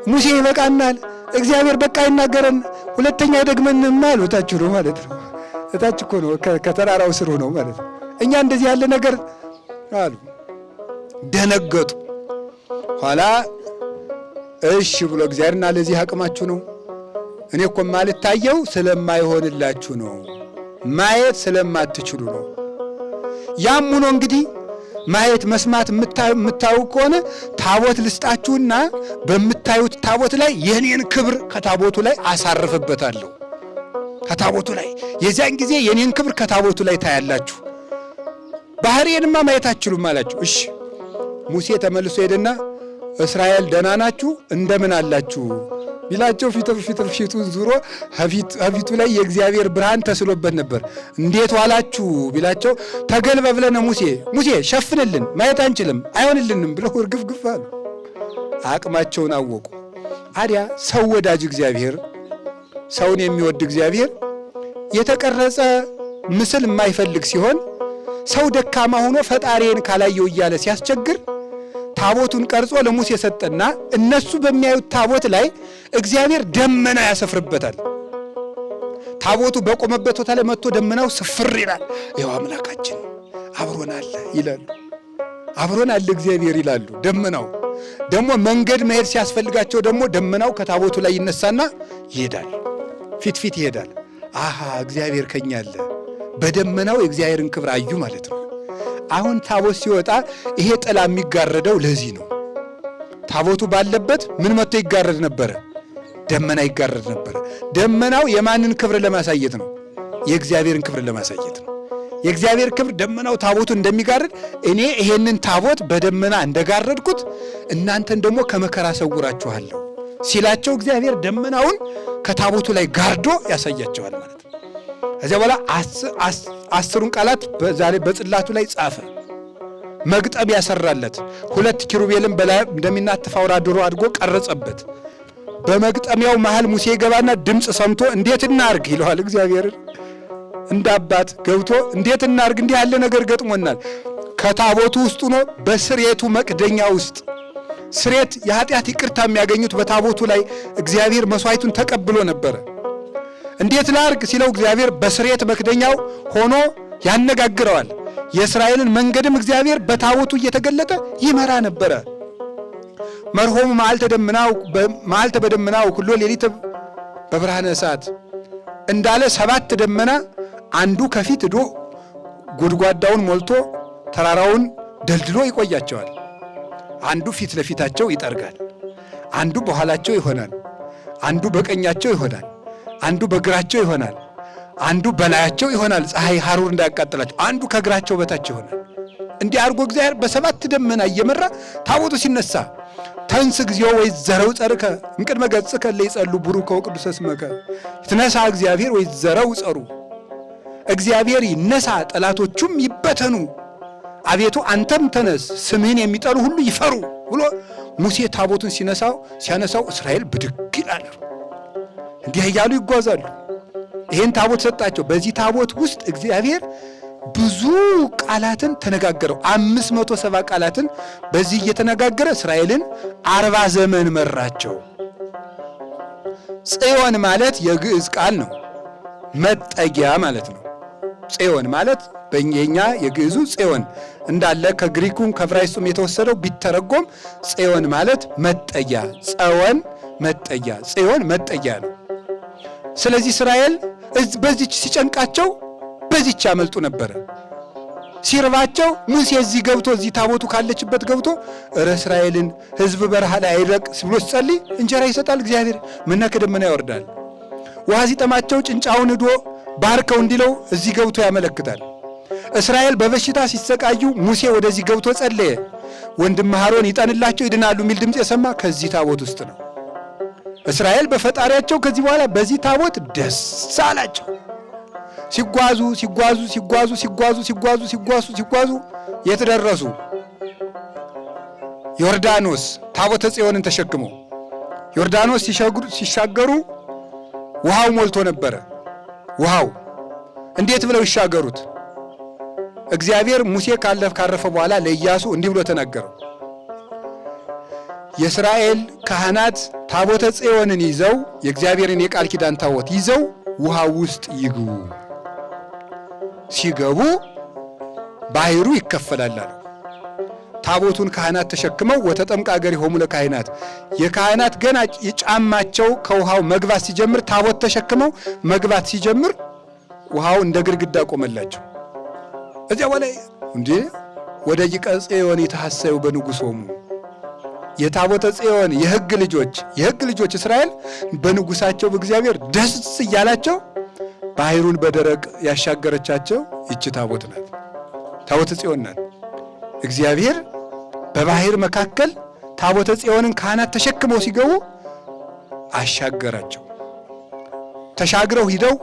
ሙሴ ይበቃናል፣ እግዚአብሔር በቃ ይናገረን፣ ሁለተኛ ደግመንማ አሉ። እታቹ ነው ማለት ነው። እታች እኮ ነው፣ ከተራራው ስር ሆነው ማለት ነው። እኛ እንደዚህ ያለ ነገር አሉ። ደነገጡ። ኋላ እሺ ብሎ እግዚአብሔርና ለዚህ አቅማችሁ ነው፣ እኔ እኮ የማልታየው ስለማይሆንላችሁ ነው፣ ማየት ስለማትችሉ ነው። ያም ሆኖ እንግዲህ ማየት መስማት የምታዩ ከሆነ ታቦት ልስጣችሁና በምታዩት ታቦት ላይ የኔን ክብር ከታቦቱ ላይ አሳርፍበታለሁ። ከታቦቱ ላይ የዚያን ጊዜ የኔን ክብር ከታቦቱ ላይ ታያላችሁ። ባህሪዬንማ ማየት አትችሉም አላችሁ። እሺ ሙሴ ተመልሶ ሄደና እስራኤል ደህና ናችሁ እንደምን አላችሁ ቢላቸው ፊቱን ዙሮ ፊቱ ላይ የእግዚአብሔር ብርሃን ተስሎበት ነበር። እንዴት ዋላችሁ ቢላቸው ተገልበብለነ ሙሴ ሸፍንልን ማየት አንችልም አይሆንልንም ብለው እርግፍግፍ አሉ። አቅማቸውን አወቁ። አዲያ ሰው ወዳጅ እግዚአብሔር፣ ሰውን የሚወድ እግዚአብሔር የተቀረጸ ምስል የማይፈልግ ሲሆን ሰው ደካማ ሆኖ ፈጣሪን ካላየው እያለ ሲያስቸግር ታቦቱን ቀርጾ ለሙሴ ሰጠና እነሱ በሚያዩት ታቦት ላይ እግዚአብሔር ደመና ያሰፍርበታል። ታቦቱ በቆመበት ቦታ ላይ መጥቶ ደመናው ስፍር ይላል። ይኸው አምላካችን አብሮን አለ ይላሉ። አብሮን አለ እግዚአብሔር ይላሉ። ደመናው ደግሞ መንገድ መሄድ ሲያስፈልጋቸው ደግሞ ደመናው ከታቦቱ ላይ ይነሳና ይሄዳል፣ ፊት ይሄዳል። አሃ እግዚአብሔር ከኛ አለ። በደመናው የእግዚአብሔርን ክብር አዩ ማለት ነው። አሁን ታቦት ሲወጣ ይሄ ጥላ የሚጋረደው ለዚህ ነው። ታቦቱ ባለበት ምን መጥቶ ይጋረድ ነበረ? ደመና ይጋረድ ነበረ። ደመናው የማንን ክብር ለማሳየት ነው? የእግዚአብሔርን ክብር ለማሳየት ነው። የእግዚአብሔር ክብር ደመናው ታቦቱ እንደሚጋርድ እኔ ይሄንን ታቦት በደመና እንደጋረድኩት እናንተን ደግሞ ከመከራ ሰውራችኋለሁ ሲላቸው እግዚአብሔር ደመናውን ከታቦቱ ላይ ጋርዶ ያሳያቸዋል ማለት ነው። ከዚያ በኋላ 10ሩን ቃላት በጽላቱ ላይ ጻፈ። መግጠም ያሰራለት 2 ኪሩቤልን በላይ እንደሚናተፍ አውራ ዶሮ አድርጎ ቀረጸበት። በመግጠሚያው መሃል ሙሴ ይገባና ድምፅ ሰምቶ እንዴት እናርግ ይለዋል። እግዚአብሔር እንደ አባት ገብቶ እንዴት እናርግ፣ እንዲህ ያለ ነገር ገጥሞናል። ከታቦቱ ውስጥ ሆኖ በስሬቱ መቅደኛ ውስጥ ስሬት የኃጢአት ይቅርታ የሚያገኙት በታቦቱ ላይ እግዚአብሔር መስዋዕቱን ተቀብሎ ነበረ። እንዴት ላርግ ሲለው እግዚአብሔር በስሬት መክደኛው ሆኖ ያነጋግረዋል። የእስራኤልን መንገድም እግዚአብሔር በታቦቱ እየተገለጠ ይመራ ነበረ። መርሆሙ መዓልተ በደመናው ኩሎ ሌሊት በብርሃነ እሳት እንዳለ 7 ደመና አንዱ ከፊት ሄዶ ጎድጓዳውን ሞልቶ ተራራውን ደልድሎ ይቆያቸዋል። አንዱ ፊት ለፊታቸው ይጠርጋል፣ አንዱ በኋላቸው ይሆናል፣ አንዱ በቀኛቸው ይሆናል፣ አንዱ በግራቸው ይሆናል፣ አንዱ በላያቸው ይሆናል፣ ፀሐይ ሐሩር እንዳያቃጥላቸው፣ አንዱ ከእግራቸው በታች ይሆናል። እንዲህ አድርጎ እግዚአብሔር በ7 ደመና እየመራ ታቦቱ ሲነሳ ተንስ እግዚኦ ወይዘረው ጸርከ እምቅድመ ገጽከ ለይጸሉ ቡሩከ ወቅዱሰ ስመከ ይትነሳ እግዚአብሔር ወይዘረው ጸሩ፣ እግዚአብሔር ይነሳ ጠላቶቹም ይበተኑ፣ አቤቱ አንተም ተነስ ስምህን የሚጠሩ ሁሉ ይፈሩ ብሎ ሙሴ ታቦቱን ሲያነሳው እስራኤል ብድግ ይላሉ። እንዲህ እያሉ ይጓዛሉ። ይሄን ታቦት ሰጣቸው። በዚህ ታቦት ውስጥ እግዚአብሔር ብዙ ቃላትን ተነጋገረው። 570 ቃላትን በዚህ እየተነጋገረ እስራኤልን 40 ዘመን መራቸው። ጽዮን ማለት የግዕዝ ቃል ነው፣ መጠጊያ ማለት ነው። ጽዮን ማለት በእኛ የግዕዙ ጽዮን እንዳለ ከግሪኩም ከዕብራይስጡም የተወሰደው ቢተረጎም ጽዮን ማለት መጠጊያ፣ ጸወን መጠጊያ፣ ጽዮን መጠጊያ ነው። ስለዚህ እስራኤል በዚች ሲጨንቃቸው በዚች ያመልጡ ነበረ። ሲርባቸው ሙሴ እዚህ ገብቶ እዚህ ታቦቱ ካለችበት ገብቶ እረ እስራኤልን ሕዝብ በረሃ ላይ አይረቅ ብሎ ሲጸልይ እንጀራ ይሰጣል እግዚአብሔር፣ መና ከደመና ያወርዳል። ውሃ ሲጠማቸው ጭንጫውን ሂዶ ባርከው እንዲለው እዚህ ገብቶ ያመለክታል። እስራኤል በበሽታ ሲሰቃዩ ሙሴ ወደዚህ ገብቶ ጸለየ። ወንድም አሮን ይጠንላቸው ይድናሉ የሚል ድምፅ የሰማ ከዚህ ታቦት ውስጥ ነው። እስራኤል በፈጣሪያቸው ከዚህ በኋላ በዚህ ታቦት ደስ አላቸው። ሲጓዙ የት ደረሱ? ዮርዳኖስ። ታቦተ ጽዮንን ተሸክመው ዮርዳኖስ ሲሻገሩ ውሃው ሞልቶ ነበረ። ውሃው እንዴት ብለው ይሻገሩት? እግዚአብሔር ሙሴ ካረፈ በኋላ ለኢያሱ እንዲህ ብሎ ተናገረው። የእስራኤል ካህናት ታቦተ ጽዮንን ይዘው የእግዚአብሔርን የቃል ኪዳን ታቦት ይዘው ውሃው ውስጥ ይግቡ። ሲገቡ ባህሩ ይከፈላል። ታቦቱን ካህናት ተሸክመው ወተጠምቃ ገሪሆሙ ለካህናት፣ የካህናት ገና የጫማቸው ከውሃው መግባት ሲጀምር ታቦት ተሸክመው መግባት ሲጀምር ውሃው እንደ ግድግዳ ቆመላቸው። እዚያ በላይ እንዴ ወደ ይቀ ጽዮን የተሐሰዩ በንጉሶሙ የታቦተ ጽዮን የሕግ ልጆች እስራኤል በንጉሳቸው በእግዚአብሔር ደስ እያላቸው ባህሩን በደረቅ ያሻገረቻቸው ይቺ ታቦት ናት። ታቦተ ጽዮን ናት። እግዚአብሔር በባህር መካከል ታቦተ ጽዮንን ካህናት ተሸክመው ሲገቡ አሻገራቸው። ተሻግረው ሂደው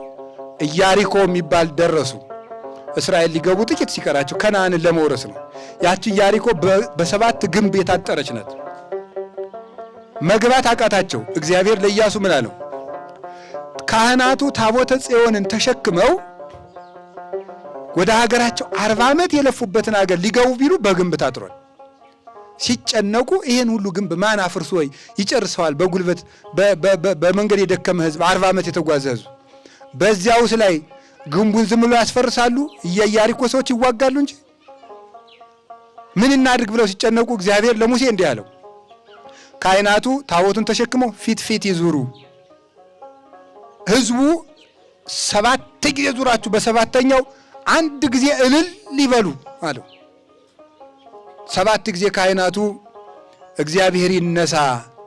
ኢያሪኮ የሚባል ደረሱ። እስራኤል ሊገቡ ጥቂት ሲቀራቸው ከነዓንን ለመውረስ ነው። ያቺ ኢያሪኮ በ7 ግንብ የታጠረች ናት። መግባት አቃታቸው። እግዚአብሔር ለኢያሱ ምን አለው? ካህናቱ ታቦተ ጽዮንን ተሸክመው ወደ ሀገራቸው 40 ዓመት የለፉበትን ሀገር ሊገቡ ቢሉ በግንብ ታጥሯል። ሲጨነቁ ይሄን ሁሉ ግንብ ማን አፍርሶ ይጨርሰዋል? በጉልበት በመንገድ የደከመ ህዝብ 40 ዓመት የተጓዘ ህዝብ በዚያውስ ላይ ግንቡን ዝም ብሎ ያስፈርሳሉ? የኢያሪኮ ሰዎች ይዋጋሉ እንጂ ምን እናድርግ ብለው ሲጨነቁ እግዚአብሔር ለሙሴ እንዲህ አለው፣ ካህናቱ ታቦቱን ተሸክመው ፊት ይዙሩ፣ ህዝቡ 7 ጊዜ ዙራችሁ በሰባተኛው አንድ ጊዜ እልል ሊበሉ አለው። 7 ጊዜ ካህናቱ እግዚአብሔር ይነሳ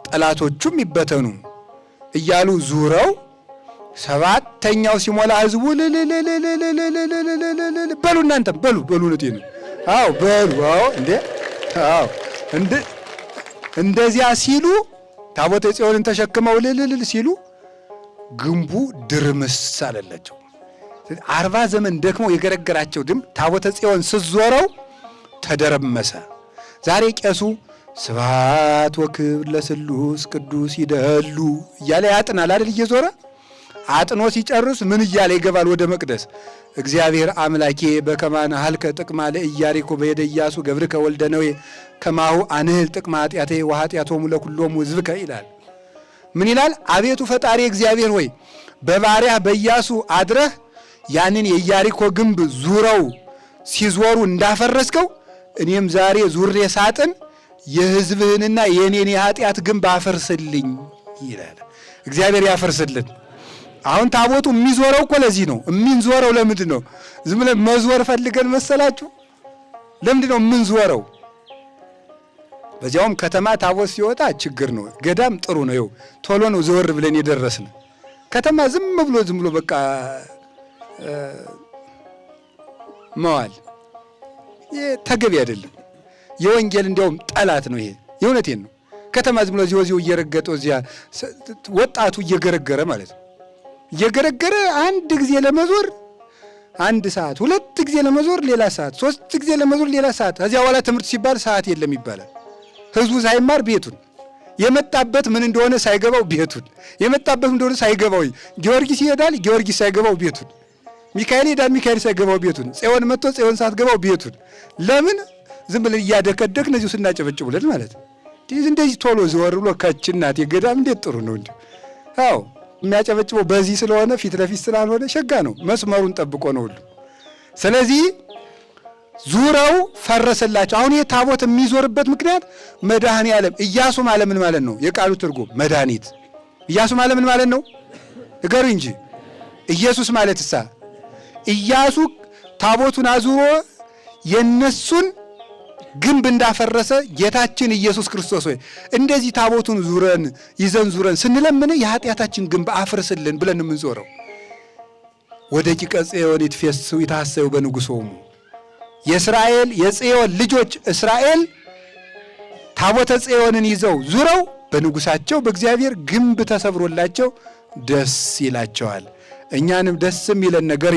ጠላቶቹም ይበተኑ እያሉ ዙረው 7ኛው ሲሞላ ህዝቡ በሉ እናንተም በሉ ነው። አዎ በሉ እንደዚያ ሲሉ ታቦተ ጽዮንን ተሸክመው ልልል ሲሉ ግንቡ ድርምስ አለላቸው። 40 ዘመን ደክመው የገረገራቸው ድም ታቦተ ጽዮን ስትዞረው ተደረመሰ። ዛሬ ቄሱ ስብሐት ወክብር ለስሉስ ቅዱስ ይደሉ እያለ ያጥናል አይደል? እየዞረ አጥኖ ሲጨርስ ምን እያለ ይገባል ወደ መቅደስ? እግዚአብሔር አምላኬ በከማነ ሀልከ ጥቅማ ለኢያሪኮ በየደ ኢያሱ ገብርከ ወልደ ነዌ ከማሁ አንህል ጥቅማ ኃጢአቴ ወኃጢአቶሙ ለኩሎሙ ሕዝብከ ይላል። ምን ይላል? አቤቱ ፈጣሪ እግዚአብሔር ሆይ በባሪያህ በኢያሱ አድረህ ያንን የኢያሪኮ ግንብ ዙረው ሲዞሩ እንዳፈረስከው እኔም ዛሬ ዙሬ ሳጥን የሕዝብህንና የኔን የኃጢአት ግንብ አፈርስልኝ ይላል። እግዚአብሔር ያፈርስልን። አሁን ታቦቱ የሚዞረው እኮ ለዚህ ነው። የምንዞረው ለምንድን ነው? ዝም ብለን መዞር ፈልገን መሰላችሁ? ለምንድን ነው የምንዞረው? በዚያውም ከተማ ታቦት ሲወጣ ችግር ነው። ገዳም ጥሩ ነው። ይኸው ቶሎ ነው ዘወር ብለን የደረስን። ከተማ ዝም ብሎ በቃ መዋል ተገቢ አይደለም። የወንጌል እንዲያውም ጠላት ነው ይሄ። የእውነቴን ነው። ከተማ ዝም ብሎ እዚሁ እየረገጠው እዚያ ወጣቱ እየገረገረ ማለት ነው። እየገረገረ አንድ ጊዜ ለመዞር 1 ሰዓት፣ 2 ጊዜ ለመዞር ሌላ ሰዓት፣ 3 ጊዜ ለመዞር ሌላ ሰዓት። ከዚያ በኋላ ትምህርት ሲባል ሰዓት የለም ይባላል። ህዝቡ ሳይማር ቤቱን የመጣበት ምን እንደሆነ ሳይገባው ቤቱን የመጣበት ምን እንደሆነ ሳይገባው ጊዮርጊስ ይሄዳል፣ ጊዮርጊስ ሳይገባው ቤቱን፣ ሚካኤል ይሄዳል፣ ሚካኤል ሳይገባው ቤቱን፣ ጽዮን መጥቶ ጽዮን ሳትገባው ቤቱን። ለምን ዝም ብለን እያደከደክን እዚሁ ስናጨበጭቡለት ማለት ነው። እንደዚህ ቶሎ ዘወር ብሎ ከችናት የገዳም እንዴት ጥሩ ነው እንዴ! አዎ የሚያጨበጭበው በዚህ ስለሆነ ፊት ለፊት ስላልሆነ ሸጋ ነው። መስመሩን ጠብቆ ነው ሁሉ። ስለዚህ ዙረው ፈረሰላቸው። አሁን ይህ ታቦት የሚዞርበት ምክንያት መድኃኔ ዓለም ኢያሱ ማለት ምን ማለት ነው? የቃሉ ትርጉም መድኃኒት። ኢያሱ ማለት ምን ማለት ነው? ንገሩ እንጂ። ኢየሱስ ማለት እሳ ኢያሱ ታቦቱን አዙሮ የነሱን ግንብ እንዳፈረሰ ጌታችን ኢየሱስ ክርስቶስ ሆይ እንደዚህ ታቦቱን ይዘን ዙረን ስንለምን የኃጢአታችን ግንብ አፍርስልን ብለን የምንዞረው። ወደ ቂቀ ጽዮን ይትፌስሑ ይታሰዩ በንጉሶሙ። የእስራኤል የጽዮን ልጆች እስራኤል ታቦተ ጽዮንን ይዘው ዙረው በንጉሳቸው በእግዚአብሔር ግንብ ተሰብሮላቸው ደስ ይላቸዋል። እኛንም ደስ የሚለን ነገር